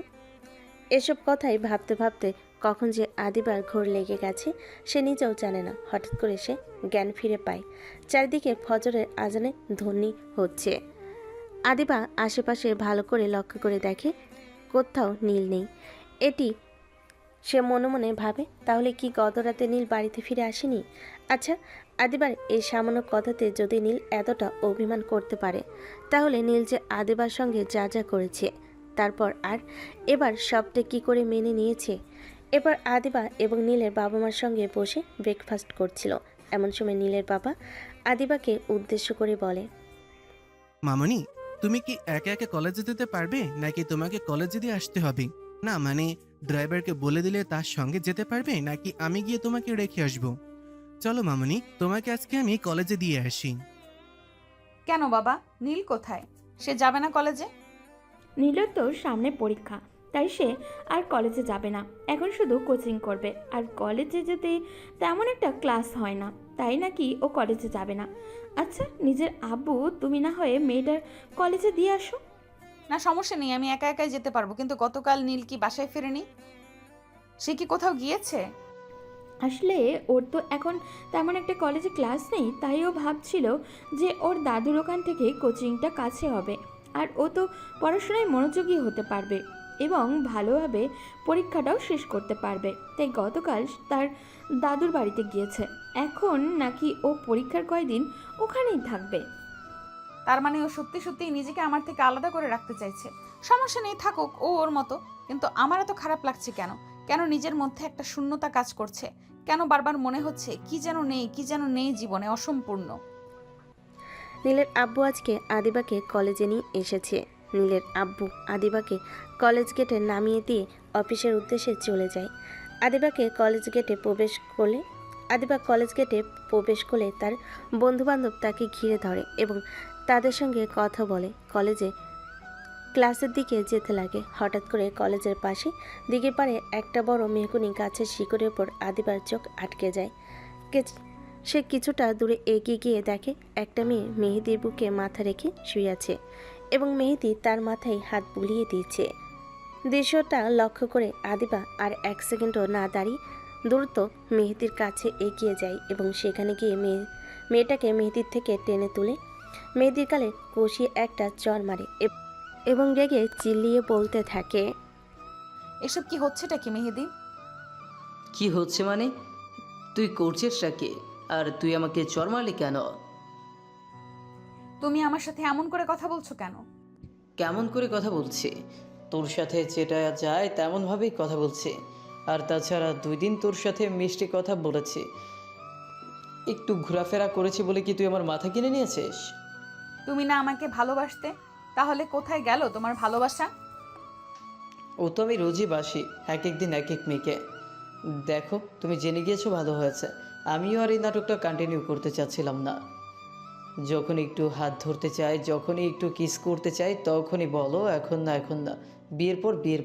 এসব কথাই ভাবতে ভাবতে কখন যে আদিবার ঘোর লেগে গেছে সে নিজেও জানে না। হঠাৎ করে সে জ্ঞান ফিরে পায়। চারিদিকে ফজরের আজানে ধ্বনি হচ্ছে। আদিবা আশেপাশে ভালো করে লক্ষ্য করে দেখে কোথাও নীল নেই। এটি সে মনে মনে ভাবে, তাহলে কি গতরাতে নীল বাড়িতে ফিরে আসেনি? আচ্ছা, আদিবার এই সামান্য কথাতে যদি নীল এতটা অভিমান করতে পারে, তাহলে নীল যে আদিবার সঙ্গে যা যা করেছে তারপর আর এবার সবটা কি করে মেনে নিয়েছে। এবার আদিবা এবং নীলের বাবা মার সঙ্গে বসে ব্রেকফাস্ট করছিল। এমন সময় নীলের বাবা আদিবাকে উদ্দেশ্য করে বলে, মামনি, তুমি কি একা একা কলেজে যেতে পারবে নাকি তোমাকে কলেজে দিয়ে আসতে হবে? না মানে ড্রাইভারকে বলে দিলে তার সঙ্গে যেতে পারবে নাকি আমি গিয়ে তোমাকে রেখে আসবো? চলো মামনি, তোমাকে আজকে আমি কলেজে দিয়ে আসি। কেন বাবা, নীল কোথায়? সে যাবে না কলেজে? নীলের তো সামনে পরীক্ষা, তাই সে আর কলেজে যাবে না। এখন শুধু কোচিং করবে, আর কলেজে যেতে তেমন একটা ক্লাস হয় না, তাই নাকি ও কলেজে যাবে না। আচ্ছা, নিজের আব্বু তুমি না হয়ে মেয়েটার কলেজে দিয়ে আসো। না, সমস্যা নেই, আমি একা একাই যেতে পারবো। কিন্তু গতকাল নীল কি বাসায় ফেরেনি? সে কি কোথাও গিয়েছে? আসলে ওর তো এখন তেমন একটা কলেজে ক্লাস নেই, তাই ও ভাবছিল যে ওর দাদুর ওখান থেকে কোচিংটা কাছে হবে, আর ও তো পড়াশোনায় মনোযোগী হতে পারবে এবং ভালোভাবে পরীক্ষাটাও শেষ করতে পারবে। তাই গতকাল তার দাদুর বাড়িতে গিয়েছে। এখন নাকি ও পরীক্ষার কয়দিন ওখানেই থাকবে। তার মানে ও সত্যি সত্যি নিজেকে আমার থেকে আলাদা করে রাখতে চাইছে। সমস্যা নেই, থাকুক ও ওর মতো। কিন্তু আমার এত খারাপ লাগছে কেন? কেন নিজের মধ্যে একটা শূন্যতা কাজ করছে? কেন বারবার মনে হচ্ছে কি যেন নেই, কি যেন নেই জীবনে, অসম্পূর্ণ। নীলের আব্বু আজকে আদিবাকে কলেজে নিয়ে এসেছে। নীলের আব্বু আদিবাকে কলেজ গেটে নামিয়ে দিয়ে অফিসের উদ্দেশ্যে চলে যায়। আদিবা কলেজ গেটে প্রবেশ করলে তার বন্ধুবান্ধব তাকে ঘিরে ধরে এবং তাদের সঙ্গে কথা বলে কলেজে ক্লাসের দিকে যেতে লাগে। হঠাৎ করে কলেজের পাশে দিকে পারে একটা বড় মেহগুনি গাছের শিকড়ের ওপর আদিবার চোখ আটকে যায়। সে কিছুটা দূরে এগিয়ে গিয়ে দেখে একটা মেয়ে মেহেদির বুকে মাথা রেখে শুয়ে আছে এবং মেহেদি তার মাথায় হাত বুলিয়ে দিয়েছে। দৃশ্যটা লক্ষ্য করে আদিবা আর এক সেকেন্ডও না দাঁড়িয়ে দ্রুত মেহেদির কাছে এগিয়ে যায় এবং সেখানে গিয়ে মেয়েটাকে মেহেদির থেকে টেনে তুলে মেহেদির গালে কষিয়ে একটা চড় মারে এবং রেগে চিল্লিয়ে বলতে থাকে, এসব কি হচ্ছেটা কি মেহেদি? কি হচ্ছে মানে? তুই করছিসটা কি? আর তুই আমাকে চর মারলি কেন? তুমি আমার সাথে এমন করে কথা বলছো কেন? কেমন করে কথা বলছি? তোর সাথে যেটা যায় তেমনভাবেই কথা বলছি। আর তাছাড়া 2 দিন তোর সাথে মিষ্টি কথা বলেছি, একটু ঘোরাফেরা করেছি বলে কি তুই আমার মাথা কিনে নিয়েছিস? তুমি না আমাকে ভালোবাসতে, তাহলে কোথায় গেল তোমার ভালোবাসা? ও তো আমি রোজই বাসি, এক এক দিন এক এক মেয়েকে। দেখো, তুমি জেনে গিয়েছো, ভালো হয়েছে। আমিও আর এই নাটকটা কন্টিনিউ করতে চাচ্ছিলাম না। যখন একটু হাত ধরতে চাই, যখনই একটু কিস করতে চাই, তখনই বলো এখন না, এখন না, বিয়ের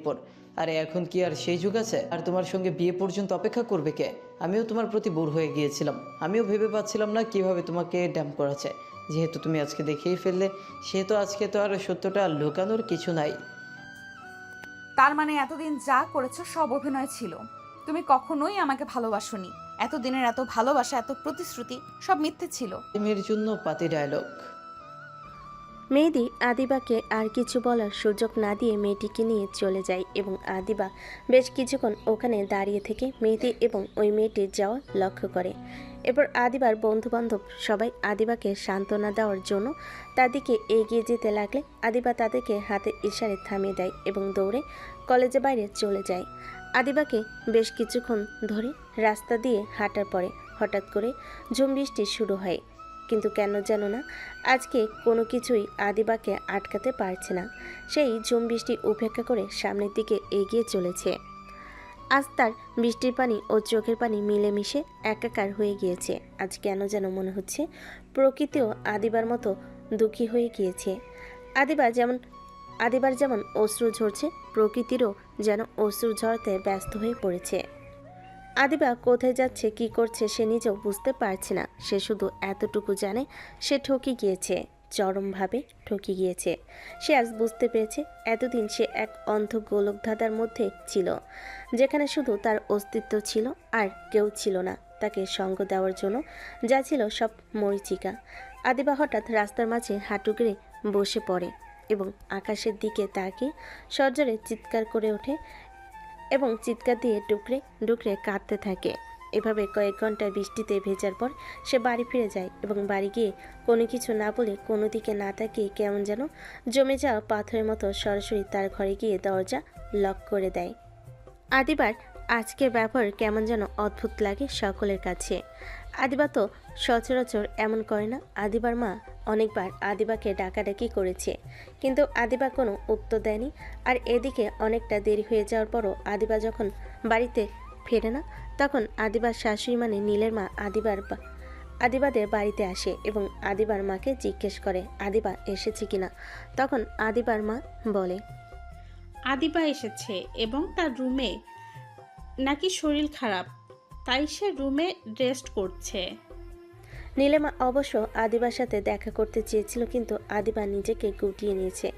পর। আরে এখন কি আর সেই যুগ আছে? আর তোমার সঙ্গে বিয়ে পর্যন্ত অপেক্ষা করবে কে? আমিও তোমার প্রতি বোর হয়ে গিয়েছিলাম। আমিও ভেবে পাচ্ছিলাম না কিভাবে তোমাকে ড্যাম্প করা যায়। যেহেতু তুমি আজকে দেখেই ফেললে, সেহেতু আজকে তো আর সত্যটা লুকানোর কিছু নাই। তার মানে এতদিন যা করেছো সব অভিনয় ছিল? তুমি কখনোই আমাকে ভালোবাসোনি। এতদিনের এত ভালোবাসা, এত প্রতিশ্রুতি সব মিথ্যে ছিল। মেয়ের জন্য পাতি ডায়লগ। মেহেদি আদিবাকে আর কিছু বলার সুযোগ না দিয়ে মেয়েটিকে নিয়ে চলে যায় এবং আদিবা বেশ কিছুক্ষণ ওখানে দাঁড়িয়ে থেকে মেহেদি এবং ওই মেয়েটির যাওয়া লক্ষ্য করে। এরপর আদিবার বন্ধুবান্ধব সবাই আদিবাকে সান্ত্বনা দেওয়ার জন্য তার দিকে এগিয়ে যেতে লাগলে আদিবা তাদেরকে হাতে ইশারে থামিয়ে দেয় এবং দৌড়ে কলেজের বাইরে চলে যায়। আদিবাকে বেশ কিছুক্ষণ ধরে রাস্তা দিয়ে হাঁটার পরে হঠাৎ করে ঝুম বৃষ্টি শুরু হয়, কিন্তু কেন যেন না আজকে কোনো কিছুই আদিবাকে আটকাতে পারছে না। সেই ঝুম বৃষ্টি উপেক্ষা করে সামনের দিকে এগিয়ে চলেছে। আজ তার বৃষ্টির পানি ও চোখের পানি মিলেমিশে একাকার হয়ে গিয়েছে। আজ কেন যেন মনে হচ্ছে প্রকৃতিও আদিবার মতো দুঃখী হয়ে গিয়েছে। আদিবার যেমন অশ্রু ঝরছে, প্রকৃতিরও যেন অশ্রু ঝরাতে ব্যস্ত হয়ে পড়েছে। আদিবা কোথায় যাচ্ছে, কি করছে সে নিজেও বুঝতে পারছে না। সে শুধু এতটুকু জানে সে ঠকে গিয়েছে, চরমভাবে ঠকে গিয়েছে। সে আজ বুঝতে পেরেছে এতদিন সে এক অন্ধ গোলকধাঁধার মধ্যে ছিল, যেখানে শুধু তার অস্তিত্ব ছিল আর কেউ ছিল না তাকে সঙ্গ দেওয়ার জন্য, যা ছিল সব মরীচিকা। আদিবা হঠাৎ রাস্তার মাঝে হাঁটু গেড়ে বসে পড়ে এবং আকাশের দিকে তাকিয়ে সজোরে চিৎকার করে ওঠে এবং চিৎকার দিয়ে ডুকরে ডুকরে কাঁদতে থাকে। এভাবে কয়েক ঘন্টা বৃষ্টিতে ভেজার পর সে বাড়ি ফিরে যায় এবং বাড়ি গিয়ে কোনো কিছু না বলে, কোনো দিকে না তাকিয়ে কেমন যেন জমে যাওয়া পাথরের মতো সরাসরি তার ঘরে গিয়ে দরজা লক করে দেয়। আদিবার আজকের ব্যবহার কেমন যেন অদ্ভুত লাগে সকলের কাছে। আদিবা তো সচরাচর এমন করে না। আদিবার মা অনেকবার আদিবাকে ডাকাডাকি করেছে, কিন্তু আদিবা কোনো উত্তর দেয়নি। আর এদিকে অনেকটা দেরি হয়ে যাওয়ার পরও আদিবা যখন বাড়িতে ফেরে না, তখন আদিবার শাশুড়ি মানে নীলের মা আদিবাদের বাড়িতে আসে এবং আদিবার মাকে জিজ্ঞেস করে আদিবা এসেছে কিনা। তখন আদিবার মা বলে, আদিবা এসেছে এবং তার রুমে নাকি শরীর খারাপ, তাই সে রুমে রেস্ট করছে। নীলিমা অবশ্য আদিবার সাথে দেখা করতে চেয়েছিল, কিন্তু আদিবা নিজেকে গুটিয়ে নিয়েছে।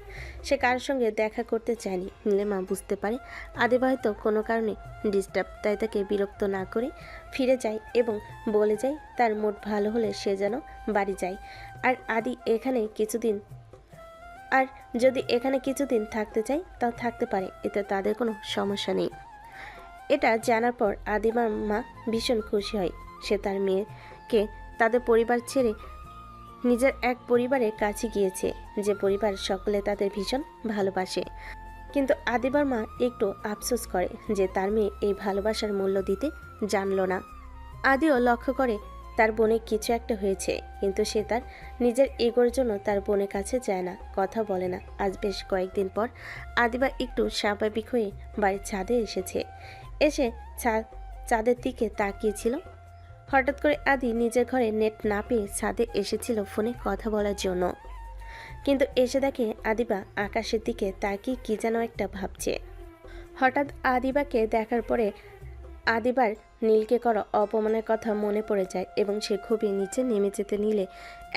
সে কারোর সঙ্গে দেখা করতে চায়নি। নীলিমা বুঝতে পারে আদিবা হয়তো কোনো কারণে ডিস্টার্ব, তাই তাকে বিরক্ত না করে ফিরে যায় এবং বলে যায় তার মুড ভালো হলে সে যেন বাড়ি যায়। আর যদি এখানে কিছুদিন থাকতে চায় তাও থাকতে পারে, এতে তাদের কোনো সমস্যা নেই। এটা জানার পর আদিবার মা ভীষণ খুশি হয়। সে তার মেয়েকে তাদের পরিবার ছেড়ে নিজের এক পরিবারের কাছে গিয়েছে, যে পরিবার সকলে তাদের ভীষণ ভালোবাসে। কিন্তু আদিবার মা একটু আফসোস করে যে তার মেয়ে এই ভালোবাসার মূল্য দিতে জানল না। আদিও লক্ষ্য করে তার বোনের কিছু একটা হয়েছে, কিন্তু সে তার নিজের ইগোর জন্য তার বোনের কাছে যায় না, কথা বলে না। আজ বেশ কয়েকদিন পর আদিবা একটু স্বাভাবিক হয়ে বাড়ির ছাদে এসেছে। এসে চাঁদের দিকে তাকিয়েছিল। হঠাৎ করে আদি নিজের ঘরে নেট না পেয়ে ছাদে এসেছিল ফোনে কথা বলার জন্য, কিন্তু এসে দেখে আদিবা আকাশের দিকে তাকিয়ে কি যেন একটা ভাবছে। হঠাৎ আদিবাকে দেখার পরে আদিবার নীলকে করা অপমানের কথা মনে পড়ে যায় এবং সে খুবই নিচে নেমে যেতে নিলে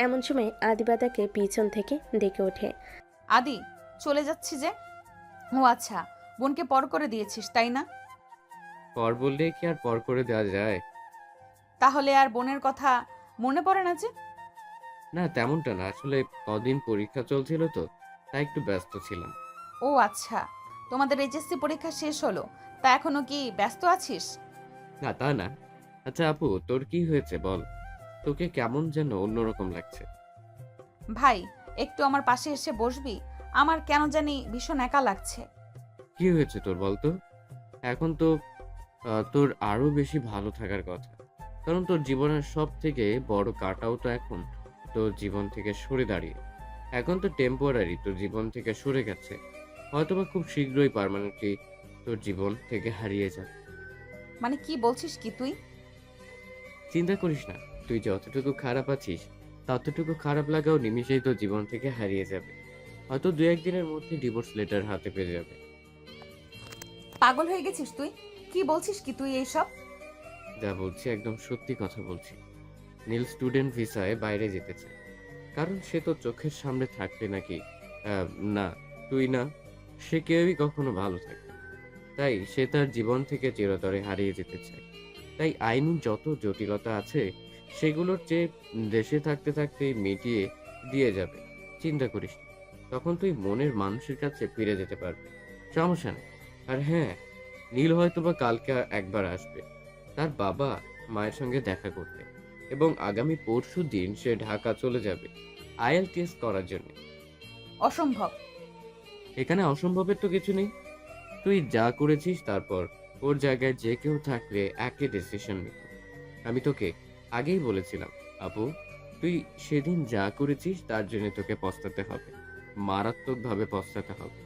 এমন সময় আদিবা তাকে পিছন থেকে ডেকে ওঠে। আদি, চলে যাচ্ছি যে। ও আচ্ছা, বোনকে পর করে দিয়েছিস তাই না? পর বললে কি আর পর করে দেওয়া যায়? তাহলে আর বোনের কথা মনে পড়ে না যে? না, তেমনটা না, আসলে কদিন পরীক্ষা চলছিল তো, তাই একটু ব্যস্ত ছিলাম। ও আচ্ছা, তোমাদের এইচএসসি পরীক্ষা শেষ হলো, তা এখনো কি ব্যস্ত আছিস? না তা না। আচ্ছা আপু, তোর কি হয়েছে বল? তোকে কেমন যেন অন্যরকম লাগছে। ভাই, একটু আমার পাশে এসে বসবি? আমার কেন জানি ভীষণ একা লাগছে। কি হয়েছে তোর বলতো? এখন তো তোর আরো বেশি ভালো থাকার কথা, কারণ তোর জীবনের সব থেকে বড় কাটাও তো এখন তোর জীবন থেকে সরে দাঁড়িয়ে। এখন তো টেম্পোরারি তোর জীবন থেকে সরে গেছে, হয়তোবা খুব শীঘ্রই পার্মানেন্টলি তোর জীবন থেকে হারিয়ে যাবে। মানে কি বলছিস কি তুই? চিন্তা করিস না, তুই যতটুকু খারাপ আছিস ততটুকু খারাপ লাগাও নিমিষেই তোর জীবন থেকে হারিয়ে যাবে। হয়তো 2-1 দিনের মধ্যে ডিভোর্স লেটার হাতে পেয়ে যাবে। পাগল হয়ে গেছিস তুই? কি বলছিস কি তুই এইসব? যা বলছি একদম সত্যি কথা বলছি। নীল স্টুডেন্ট ভিসায় বাইরে যেতে চায়, কারণ সে তো চোখের সামনে থাকলে নাকি না তুই না, সে কেউই কখনো ভালো থাকবে। তাই সে তার জীবন থেকে চিরতরে হারিয়ে যেতে চায়। তাই আইনি যত জটিলতা আছে সেগুলোর চেয়ে দেশে থাকতে থাকতে মিটিয়ে দিয়ে যাবে। চিন্তা করিস না, তখন তুই মনের মানুষের কাছে ফিরে যেতে পারবি, সমস্যা নেই। আর হ্যাঁ, নীল হয়তোবা কালকে একবার আসবে তার বাবা মায়ের সঙ্গে দেখা করতে, এবং আগামী পরশু দিন সে ঢাকা চলে যাবে IELTS করার জন্য। অসম্ভব। এখানে অসম্ভবের তো কিছু নেই। তুই যা করেছিস, তারপর ওর জায়গায় যে কেউ থাকলে একই ডিসিশন নিত। আমি তোকে আগেই বলেছিলাম আপু, তুই সেদিন যা করেছিস তার জন্য তোকে পস্তাতে হবে, মারাত্মকভাবে পস্তাতে হবে।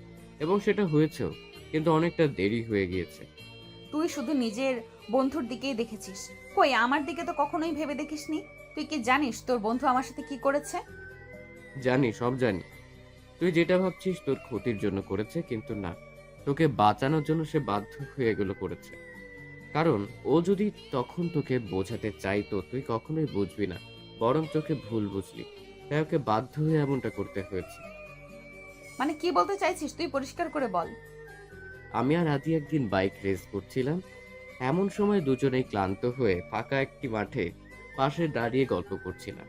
এবং সেটা হয়েছেও, কিন্তু অনেকটা দেরি হয়ে গিয়েছে। তুই শুধু নিজের বন্ধুর দিকেই দেখেছিস, কই আমার দিকে তো কখনোই ভেবে দেখিসনি। তুই কি জানিস তোর বন্ধু আমার সাথে কি করেছে? জানি, সব জানি। তুই যেটা ভাবছিস তোর ক্ষতির জন্য করেছে, কিন্তু না, তোকে বাঁচানোর জন্য সে বাধ্য হয়ে এগুলো করেছে। কারণ ও যদি তখন তোকে বোঝাতে চাইতো, তুই কখনোই বুঝবি না, বরং তোকে ভুল বুঝলি। তাই ওকে বাধ্য হয়ে এমনটা করতে হয়েছে। মানে কি বলতে চাইছিস তুই পরিষ্কার করে বল। আমি আর আদি একদিন বাইক রেস করছিলাম। এমন সময় দুজনেই ক্লান্ত হয়ে ফাঁকা একটি মাঠে পাশে দাঁড়িয়ে গল্প করছিলাম।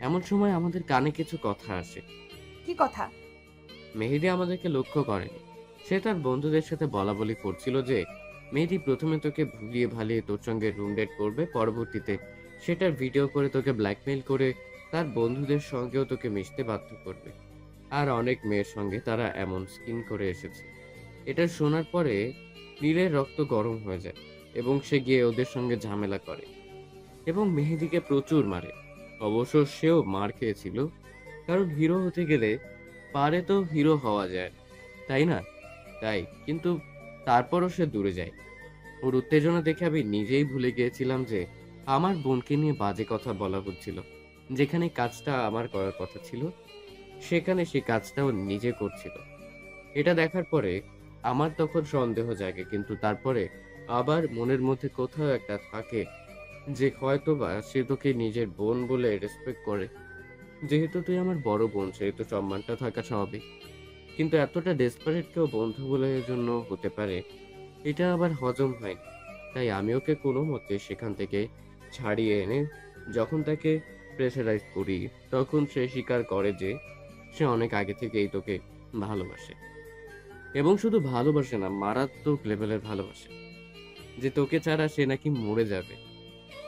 এমন সময় আমাদের কানে কিছু কথা আসে। কি কথা? মেহেদি আমাদেরকে লক্ষ্য করেনি। সে তার বন্ধুদের সাথে বলাবলি করছিল যে মেহেদি প্রথমে তোকে ভুলিয়ে ভালিয়ে তোর সঙ্গে রুম ডেট করবে, পরবর্তীতে সেটার ভিডিও করে তোকে ব্ল্যাকমেইল করে তার বন্ধুদের সঙ্গেও তোকে মিশতে বাধ্য করবে। আর অনেক মেয়ের সঙ্গে তারা এমন স্কিন করে এসেছে। এটা শোনার পরে নীলের রক্ত গরম হয়ে যায় এবং সে গিয়ে ওদের সঙ্গে ঝামেলা করে এবং মেহেদিকে প্রচুর মারে। অবশ্য সেও মার খেয়েছিল, কারণ হিরো হতে গেলে পারে তো হিরো হওয়া যায়, তাই না? তাই কিন্তু তারপরও সে দূরে যায়। ওর উত্তেজনা দেখে আমি নিজেই ভুলে গিয়েছিলাম যে আমার বোনকে নিয়ে বাজে কথা বলা হচ্ছিল। যেখানে কাজটা আমার করার কথা ছিল, সেখানে সেই কাজটা ও নিজে করছিল। এটা দেখার পরে আমার তখন সন্দেহ জাগে, কিন্তু তারপরে আবার মনের মধ্যে কোথাও একটা থাকে যে হয়তোবা সে তোকে নিজের বোন বলে রেসপেক্ট করে। যেহেতু তুই আমার বড় বোন, সেহেতু সম্মানটা থাকা স্বাভাবিক। কিন্তু এতটা ডেসপারেট কেউ বন্ধু বলে জন্য হতে পারে, এটা আবার হজম হয়। তাই আমি ওকে কোনো মতে সেখান থেকে ছাড়িয়ে এনে যখন তাকে প্রেসারাইজ করি, তখন সে স্বীকার করে যে সে অনেক আগে থেকেই তোকে ভালোবাসে, এবং শুধু ভালোবাসে না, মারাত্মক লেভেলের ভালোবাসে, যে তোকে ছাড়া সে নাকি মরে যাবে।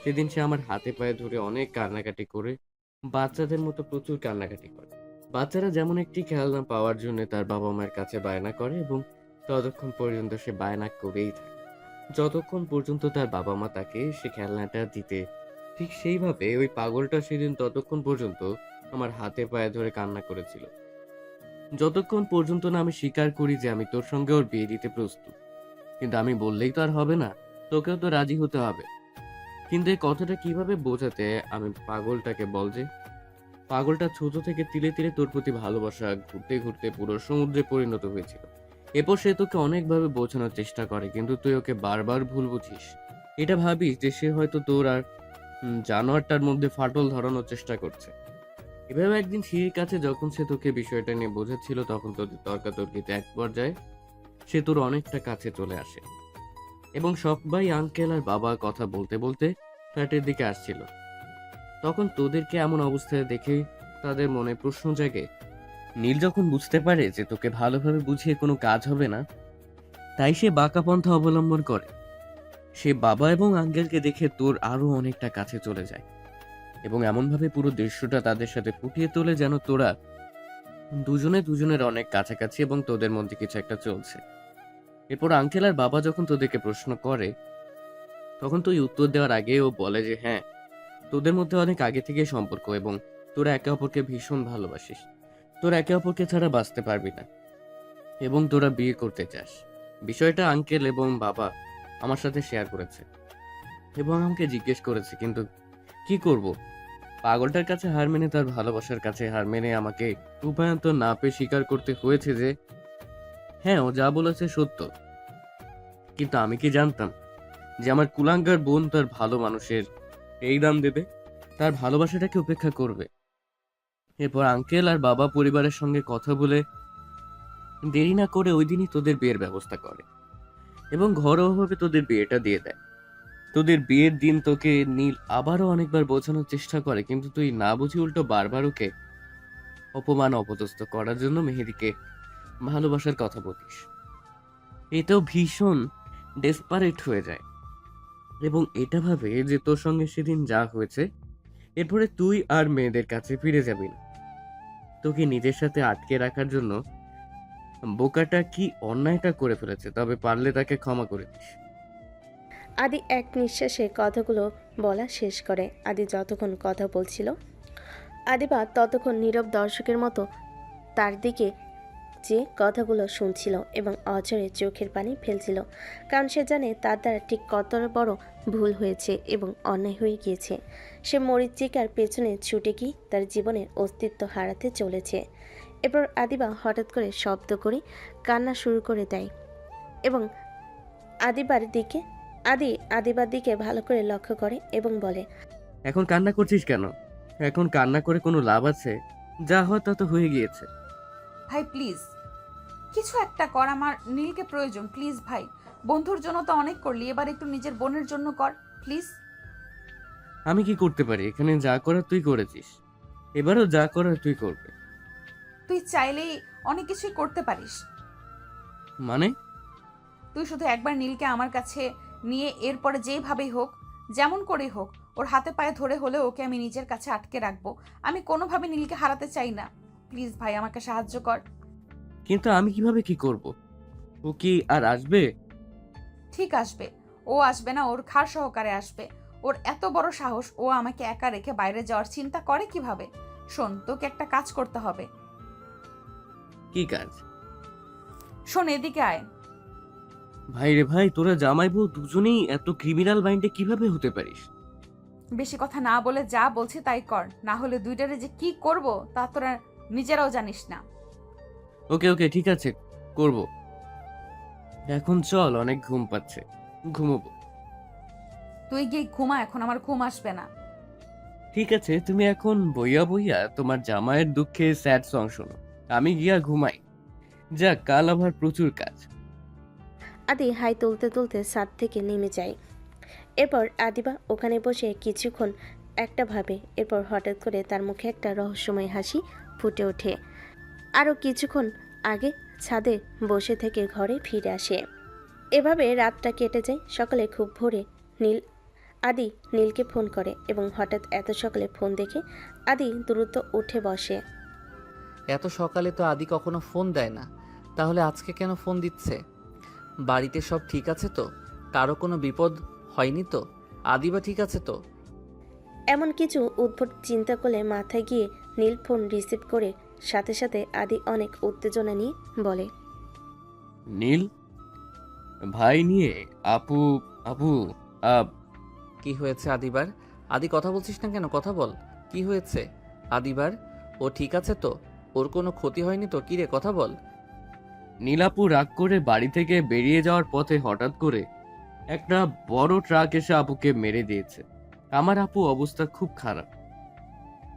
সেদিন সে আমার হাতে পায়ে ধরে অনেক কান্নাকাটি করে, বাচ্চাদের মতো প্রচুর কান্নাকাটি করে। বাচ্চারা যেমন একটি খেলনা পাওয়ার জন্য তার বাবা মায়ের কাছে বায়না করে, এবং ততক্ষণ পর্যন্ত সে বায়না করেই থাকে যতক্ষণ পর্যন্ত তার বাবা মা তাকে সে খেলনাটা দিতে। ঠিক সেইভাবে ওই পাগলটা সেদিন ততক্ষণ পর্যন্ত আমার হাতে পায়ে ধরে কান্না করেছিল, যতক্ষণ পর্যন্ত না আমি স্বীকার করি যে আমি তোর সঙ্গে ওর বিয়ে দিতে প্রস্তুত। কিন্তু আমি বললেই তো আর হবে না, তোকেও তো রাজি হতে হবে। কিন্তু এই কথাটা কিভাবে বোঝাতে আমি পাগলটাকে বল যে পাগলটা ছোট থেকে তিলে তিলে তোর প্রতি ভালোবাসা ঘুরতে ঘুরতে পুরো সমুদ্রে পরিণত হয়েছিল। এরপর সে তোকে অনেকভাবে বোঝানোর চেষ্টা করে, কিন্তু তুই ওকে বারবার ভুল বুঝিস। এটা ভাবিস যে সে হয়তো তোর আর জানোয়ারটার মধ্যে ফাটল ধরানোর চেষ্টা করছে। এভাবে একদিন সিঁড়ির কাছে যখন সে তোকে বিষয়টা নিয়ে বোঝাচ্ছিল, তখন তোদের তর্কাতর্কিতে এক পর্যায়ে সে তোর অনেকটা কাছে চলে আসে, এবং সবাই আঙ্কেল আর বাবা কথা বলতে বলতে ফ্ল্যাটের দিকে আসছিল। তখন তোদেরকে এমন অবস্থায় দেখে তাদের মনে প্রশ্ন জাগে। নীল যখন বুঝতে পারে যে তোকে ভালোভাবে বুঝিয়ে কোনো কাজ হবে না, তাই সে বাঁকা পন্থা অবলম্বন করে। সে বাবা এবং আঙ্কেলকে দেখে তোর আরো অনেকটা কাছে চলে যায়, এবং এমনভাবে পুরো দৃশ্যটা তাদের সাথে ফুটিয়ে তোলে যেন তোরা দুজনে দুজনের অনেক কাছাকাছি এবং তোদের মধ্যে কিছু একটা চলছে। এরপর আঙ্কেল আর বাবা যখন তোদেরকে প্রশ্ন করে, তখন তুই উত্তর দেওয়ার আগে ও বলে যে হ্যাঁ, তোদের মধ্যে অনেক আগে থেকে সম্পর্ক এবং তোরা একে অপরকে ভীষণ ভালোবাসিস। তোরা একে অপরকে ছাড়া বাঁচতে পারবি না, এবং তোরা বিয়ে করতে চাস। বিষয়টা আঙ্কেল এবং বাবা আমার সাথে শেয়ার করেছে এবং আমাকে জিজ্ঞেস করেছে, কিন্তু কি করব? পাগলটার কাছে হার মেনে, তার ভালোবাসার কাছে হার মেনে আমাকে উপায়ন্তর না পেয়ে স্বীকার করতে হয়েছে যে হ্যাঁ, ও যা বলেছে সত্য। কিন্তু আমি কি জানতাম যে আমার কুলাঙ্গার বোন তার ভালো মানুষের এই দাম দেবে, তার ভালোবাসাটাকে উপেক্ষা করবে। এরপর আঙ্কেল আর বাবা পরিবারের সঙ্গে কথা বলে দেরি না করে ওই দিনই তোদের বিয়ের ব্যবস্থা করে। এবং ঘরোয়াভাবে তোদের বিয়েটা দিয়ে দেয়। তোদের বিয়ের দিন তোকে নীল আবারও অনেকবার বোঝানোর চেষ্টা করে, কিন্তু তুই না বুঝি উল্টো বারবার ওকে অপমান অপদস্থ করার জন্য মেহেদিকে ভালোবাসার কথা বলিস। এতেও ভীষণ ডেসপারেট হয়ে যায় এবং এটা ভাবে যে তোর সঙ্গে সেদিন যা হয়েছে এরপরে তুই আর মেয়েদের কাছে ফিরে যাবি না। তোকে নিজের সাথে আটকে রাখার জন্য বোকাটা কি অন্যায়টা করে ফেলেছে, তবে পারলে তাকে ক্ষমা করে দিস। আদি এক নিঃশ্বাসে কথাগুলো বলা শেষ করে। আদি যতক্ষণ কথা বলছিল আদিবা ততক্ষণ নীরব দর্শকের মতো তার দিকে যে কথাগুলো শুনছিল এবং অঝরে চোখের পানি ফেলছিল, কারণ সে জানে তার দ্বারা ঠিক কতটা বড় ভুল হয়েছে এবং অন্যায় হয়ে গিয়েছে। সে মরিচিকার পেছনে ছুটে গিয়ে তার জীবনের অস্তিত্ব হারাতে চলেছে। এরপর আদিবা হঠাৎ করে শব্দ করে কান্না শুরু করে দেয় এবং আদিবার দিকে ভালো করে লক্ষ্য করে এবং বলে, এখন কান্না করছিস কেন? এখন কান্না করে কোনো লাভ আছে? যা হয় তা তো হয়ে গিয়েছে। ভাই প্লিজ কিছু একটা কর, আমার নীলকে প্রয়োজন। প্লিজ ভাই, বন্ধুর জন্য তো অনেক করলি, এবার একটু নিজের বোনের জন্য কর প্লিজ। আমি কি করতে পারি? এখানে যা করার তুই করেছিস, এবারও যা করার তুই করবে। তুই চাইলেই অনেক কিছুই করতে পারিস। মানে? তুই শুধু একবার নীলকে আমার কাছে নিয়ে এরপরে যেইভাবেই হোক, যেমন করেই হোক, ওর হাতে পায়ে ধরে হলেও ওকে আমি নিজের কাছে আটকে রাখবো। আমি কোনোভাবে নীলকে হারাতে চাই না। প্লিজ ভাই আমাকে সাহায্য কর। কিন্তু আমি কিভাবে কি করব? ও কি আর আসবে? ঠিক আসবে। ও আসবে না, ওর খার সহকারে আসবে। ওর এত বড় সাহস, ও আমাকে একা রেখে বাইরে যাওয়ার চিন্তা করে কিভাবে? শোন, তোকে একটা কাজ করতে হবে। কি কাজ? শোন, এদিকে আয়। ভাই রে ভাই, তোরা জামাই বউ দুজনেই এত ক্রিমিনাল মাইন্ডে কিভাবে হতে পারিস? বেশি কথা না বলে যা বলছি তাই কর, না হলে দুইটারে যে কি করব তা তোরা নিজেরাও জানিস না। ওকে ওকে ঠিক আছে, করব। এখন চল, অনেক ঘুম পাচ্ছে, ঘুমোবো। তুই গিয়ে ঘুমা, এখন আমার ঘুম আসবে না। ঠিক আছে, তুমি এখন বইয়া বইয়া তোমার জামাইয়ের দুঃখে স্যাড সং শোনো, আমি গিয়া ঘুমাই। যাক, কাল আবার প্রচুর কাজ। আদি হাই তুলতে তুলতে ছাদ থেকে নেমে যায়। এরপর আদিবা ওখানে বসে কিছুক্ষণ একটা ভাবে। এরপর হঠাৎ করে তার মুখে একটা রহস্যময় হাসি ফুটে ওঠে। আরও কিছুক্ষণ আগে ছাদে বসে থেকে ঘরে ফিরে আসে। এভাবে রাতটা কেটে যায়। সকালে খুব ভোরে আদি নীলকে ফোন করে এবং হঠাৎ এত সকালে ফোন দেখে আদি দ্রুত উঠে বসে। এত সকালে তো আদি কখনো ফোন দেয় না, তাহলে আজকে কেন ফোন দিচ্ছে? বাড়িতে সব ঠিক আছে তো? কারো কোনো বিপদ হয়নি তো? আদিবা ঠিক আছে তো? এমন কিছু উদ্ভট চিন্তা করলে মাথায় গিয়ে নীল ফোন রিসিভ করে সাথে সাথে আদি অনেক উত্তেজনা নিয়ে বলে, নীল ভাই নিয়ে আপু আপু কি হয়েছে আদিবার? আদি কথা বলছিস না কেন? কথা বল, কি হয়েছে আদিবার? ও ঠিক আছে তো? ওর কোনো ক্ষতি হয়নি তো? কি রে, কথা বল। নীলাপু রাগ করে বাড়ি থেকে বেরিয়ে যাওয়ার পথে হঠাৎ করে একটা বড় ট্রাক এসে আপুকে মেরে দিয়েছে। আমার আপু অবস্থা খুব খারাপ,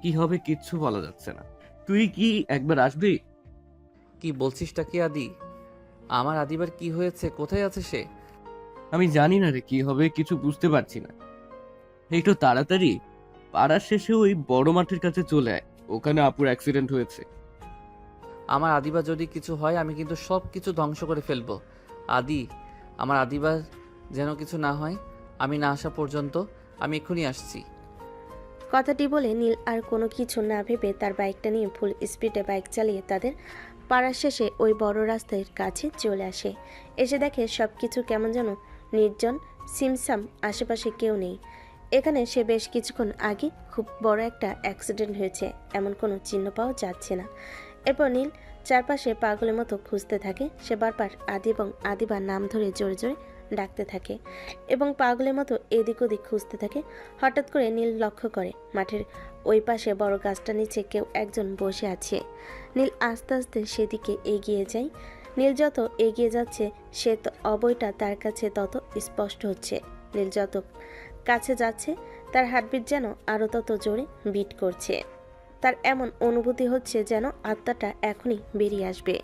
কি হবে কিচ্ছু বলা যাচ্ছে না। তুই কি একবার আসবি? কি বলছিসটা কি আদি? আমার আদিবার কি হয়েছে? কোথায় আছে সে? আমি জানি না রে, কি হবে কিছু বুঝতে পারছি না। একটু তাড়াতাড়ি পাড়ার শেষে ওই বড় মাঠের কাছে চলে আয়, ওখানে আপুর অ্যাক্সিডেন্ট হয়েছে। আমার আদিবার যদি কিছু হয় আমি কিন্তু সব কিছু ধ্বংস করে ফেলবো। আদি, আমার আদিবার যেন কিছু না হয়, আমি না আসা পর্যন্ত। আমি এক্ষুনি আসছি। কথাটি বলে নীল আর কোনো কিছু না ভেবে তার বাইকটা নিয়ে ফুল স্পিডে বাইক চালিয়ে তাদের পাড়ার শেষে ওই বড় রাস্তার কাছে চলে আসে। এসে দেখে সব কিছু কেমন যেন নির্জন, সিমসাম, আশেপাশে কেউ নেই। এখানে সে বেশ কিছুক্ষণ আগে খুব বড় একটা অ্যাক্সিডেন্ট হয়েছে এমন কোনো চিহ্ন পাওয়া যাচ্ছে না। এরপর নীল চারপাশে পাগলের মতো খুঁজতে থাকে। সে বারবার আদি এবং আদিবার নাম ধরে জোরে জোরে ডাকতে থাকে এবং পাগলের মতো এদিক ওদিক খুঁজতে থাকে। হঠাৎ করে নীল লক্ষ্য করে মাঠের ওই পাশে বড় গাছটা নিচে কেউ একজন বসে আছে। নীল আস্তে আস্তে সেদিকে এগিয়ে যায়। নীল যত এগিয়ে যাচ্ছে সে অবয়টা তার কাছে তত স্পষ্ট হচ্ছে। নীল যত কাছে যাচ্ছে তার হার্টবিট যেন আরও তত জোরে বিট করছে। তার এমন অনুভূতি হচ্ছে যেন আত্মাটা এখনই বেরিয়ে আসবে।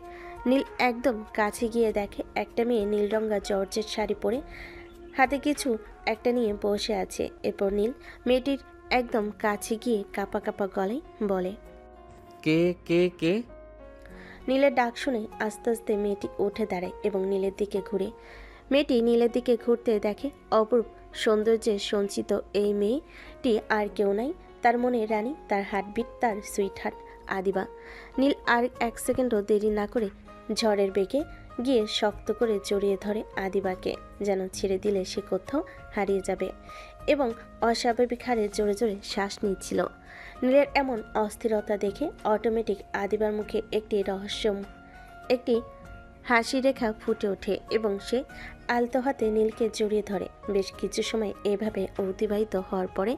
নীল একদম কাছে গিয়ে দেখে একটা মেয়ে নীল রঙা জর্জেট শাড়ি পরে হাতে কিছু একটা নিয়ে বসে আছে। এরপর নীল মেয়েটির একদম কাছে গিয়ে কাপা কাপা গলায় বলে, কে কে কে? নীলের ডাক শুনে আস্তে আস্তে মেয়েটি উঠে দাঁড়ায় এবং নীলের দিকে ঘুরে। মেয়েটি নীলের দিকে ঘুরতে দেখে অপরূপ সৌন্দর্যে সঞ্চিত এই মেয়েটি আর কেউ নাই, তার মনে রানী, তার হার্টবিট, তার সুইট হার্ট আদিবা। নীল আর এক সেকেন্ডও দেরি না করে ঝড়ের বেগে গিয়ে শক্ত করে জড়িয়ে ধরে আদিবাকে, যেন ছেড়ে দিলে সে কোথাও হারিয়ে যাবে, এবং অস্বাভাবিক হারে জোরে জোরে শ্বাস নিচ্ছিল। নীলের এমন অস্থিরতা দেখে অটোমেটিক আদিবার মুখে একটি হাসি রেখা ফুটে ওঠে এবং সে আলতো হাতে নীলকে জড়িয়ে ধরে। বেশ কিছু সময় এভাবে অতিবাহিত হওয়ার পরে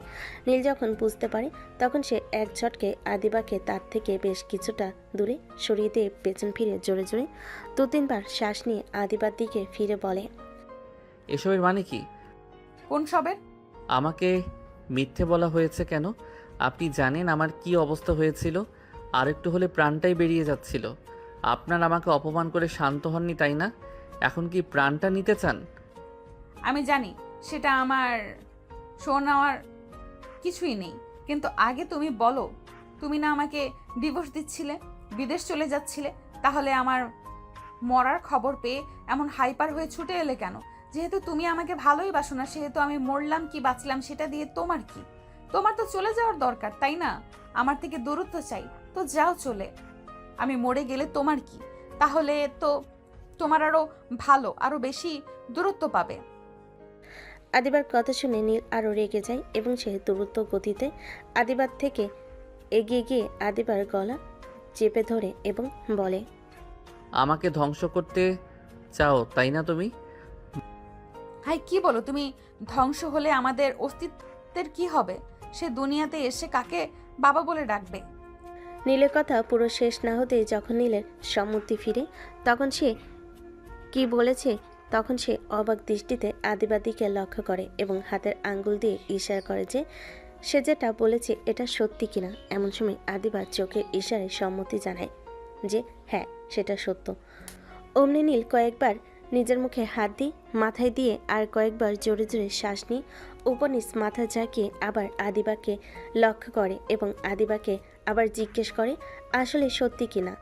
নীল যখন বুঝতে পারে, তখন সে এক ঝটকে আদিবাকে তার থেকে বেশ কিছুটা দূরে সরিয়ে দিয়ে পেছন ফিরে জোরে জোরে 2-3 বার শ্বাস নিয়ে আদিবার দিকে ফিরে বলে, এসবের মানে কি? কোন সবের? আমাকে মিথ্যে বলা হয়েছে কেন? আপনি জানেন আমার কি অবস্থা হয়েছিল? আরেকটু হলে প্রাণটাই বেরিয়ে যাচ্ছিল। আপনার আমাকে অপমান করে শান্ত হননি, তাই না? এখন কি প্রাণটা নিতে চান? আমি জানি সেটা আমার শোনার কিছুই নেই, কিন্তু আগে তুমি বলো, তুমি না আমাকে ডিভোর্স দিচ্ছিলে, বিদেশ চলে যাচ্ছিলে, তাহলে আমার মরার খবর পেয়ে এমন হাইপার হয়ে ছুটে এলে কেন? যেহেতু তুমি আমাকে ভালোই বাসো না, সেহেতু আমি মরলাম কি বাঁচলাম সেটা দিয়ে তোমার কি? তোমার তো চলে যাওয়ার দরকার, তাই না? আমার থেকে দূরত্ব চাই, তো যাও চলে। আমি মরে গেলে তোমার কি? তাহলে তো তোমার আরো ভালো, আরো বেশি দূরত্ব পাবে। আদিবার কথা শুনে নীল আরও রেগে যায় এবং সে দ্রুত গতিতে আদিবার থেকে এগিয়ে গিয়ে আদিবার গলা চেপে ধরে এবং বলে, আমাকে ধ্বংস করতে চাও, তাই না তুমি? হাই, কি বলো তুমি? ধ্বংস হলে আমাদের অস্তিত্বের কি হবে? সে দুনিয়াতে এসে কাকে বাবা বলে ডাকবে? নীলের কথা পুরো শেষ না হতেই যখন নীলের সম্মতি ফিরে, তখন সে কি বলেছে, তখন সে অবাক দৃষ্টিতে আদিবার দিকে লক্ষ্য করে এবং হাতের আঙ্গুল দিয়ে ইশারা করে যে সে যেটা বলেছে এটা সত্যি কিনা। এমন সময় আদিবার চোখের ইশারায় সম্মতি জানায় যে হ্যাঁ, সেটা সত্য। অমনি নীল কয়েকবার নিজের মুখে হাত দিয়ে মাথায় দিয়ে আর কয়েকবার জোরে জোরে শ্বাস নিয়ে উপনিস মাথা ঝাঁকিয়ে আবার আদিবাকে লক্ষ্য করে এবং আদিবাকে আবার জিজ্ঞেস করে আসলে সত্যি কিনা,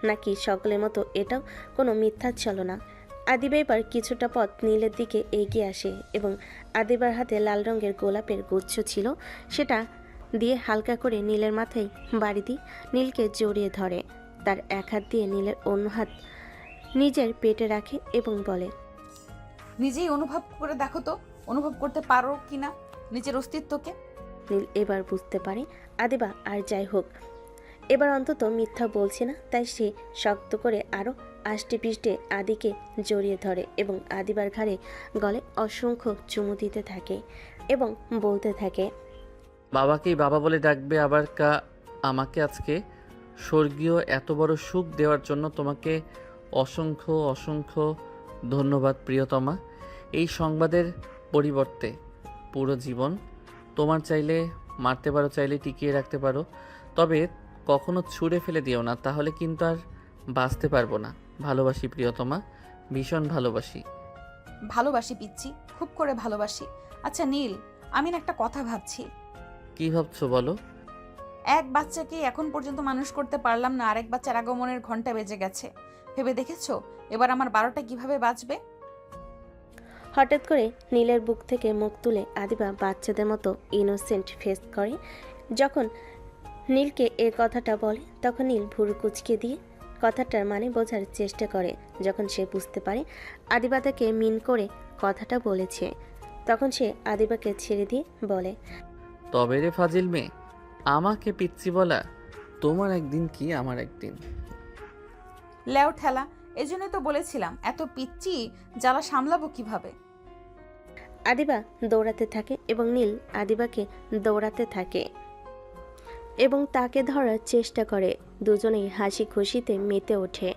নাকি সকলের মতো এটাও কোনো মিথ্যা ছলনা। আদিবা এবার কিছুটা পথ নীলের দিকে এগিয়ে আসে এবং আদিবার হাতে লাল রঙের গোলাপের গুচ্ছ ছিল, সেটা দিয়ে হালকা করে নীলের মাথায় বাড়ি দিয়ে নীলকে জড়িয়ে ধরে। তার এক হাত দিয়ে নীলের অন্য হাত নিজের পেটে রাখে এবং বলে, নিজেই অনুভব করে দেখো তো, অনুভব করতে পারো কিনা নিজের অস্তিত্বকে। নীল এবার বুঝতে পারে আদিবা আর যাই হোক এবার অন্তত মিথ্যা বলছে না, তাই সে শক্ত করে আরও আষ্টে পিষ্টে আদিকে জড়িয়ে ধরে এবং আদিবার ঘাড়ে গলে অসংখ্য চুমু দিতে থাকে এবং বলতে থাকে, বাবাকেই বাবা বলে ডাকবে আবার আমাকে আজকে স্বর্গীয় এত বড় সুখ দেওয়ার জন্য তোমাকে অসংখ্য অসংখ্য ধন্যবাদ প্রিয়তমা। এই সংবাদের পরিবর্তে পুরো জীবন তোমার চাইলে মারতে পারো, চাইলে টিকিয়ে রাখতে পারো, তবে কখনো ছুঁড়ে ফেলে দিও না, তাহলে কিন্তু আর বাঁচতে পারবো না। ভালোবাসি প্রিয়তমা, ভীষণ ভালোবাসি। ভালোবাসি পিচ্ছি, খুব করে ভালোবাসি। আচ্ছা নীল, আমি না একটা কথা ভাবছি। কি ভাবছো বলো? এক বাচ্চাকে এখন পর্যন্ত মানুষ করতে পারলাম না, আরেক বাচ্চার আগমনের ঘন্টা বেজে গেছে। ভেবে দেখেছো এবার আমার 12টা কিভাবে বাজবে? হঠাৎ করে নীলের বুক থেকে মুখ তুলে আদিবা বাচ্চাদের মতো ইনোসেন্ট ফেস করে। যখন নীলকে এ কথাটা বলে তখন নীল ভুরু কুচকে দিয়ে কথাটার মানে বোঝার চেষ্টা করে। যখন সে বুঝতে পারে আদিবা তাকে মিন করে কথাটা বলেছে, তখন সে আদিবাকে ছেড়ে দিয়ে বলে, তবে রে ফাজিল মেয়ে, আমাকে পিচ্ছি বলা তোমার একদিন কি আমার একদিন। লেও ঠেলা, এজন্যই তো বলেছিলাম এত পিচ্ছি জ্বালা সামলাবো কিভাবে। আদিবা দৌড়াতে থাকে এবং নীল আদিবাকে দৌড়াতে থাকে এবং তাকে ধরার চেষ্টা করে। দুজনেই হাসি খুশিতে মেতে ওঠে।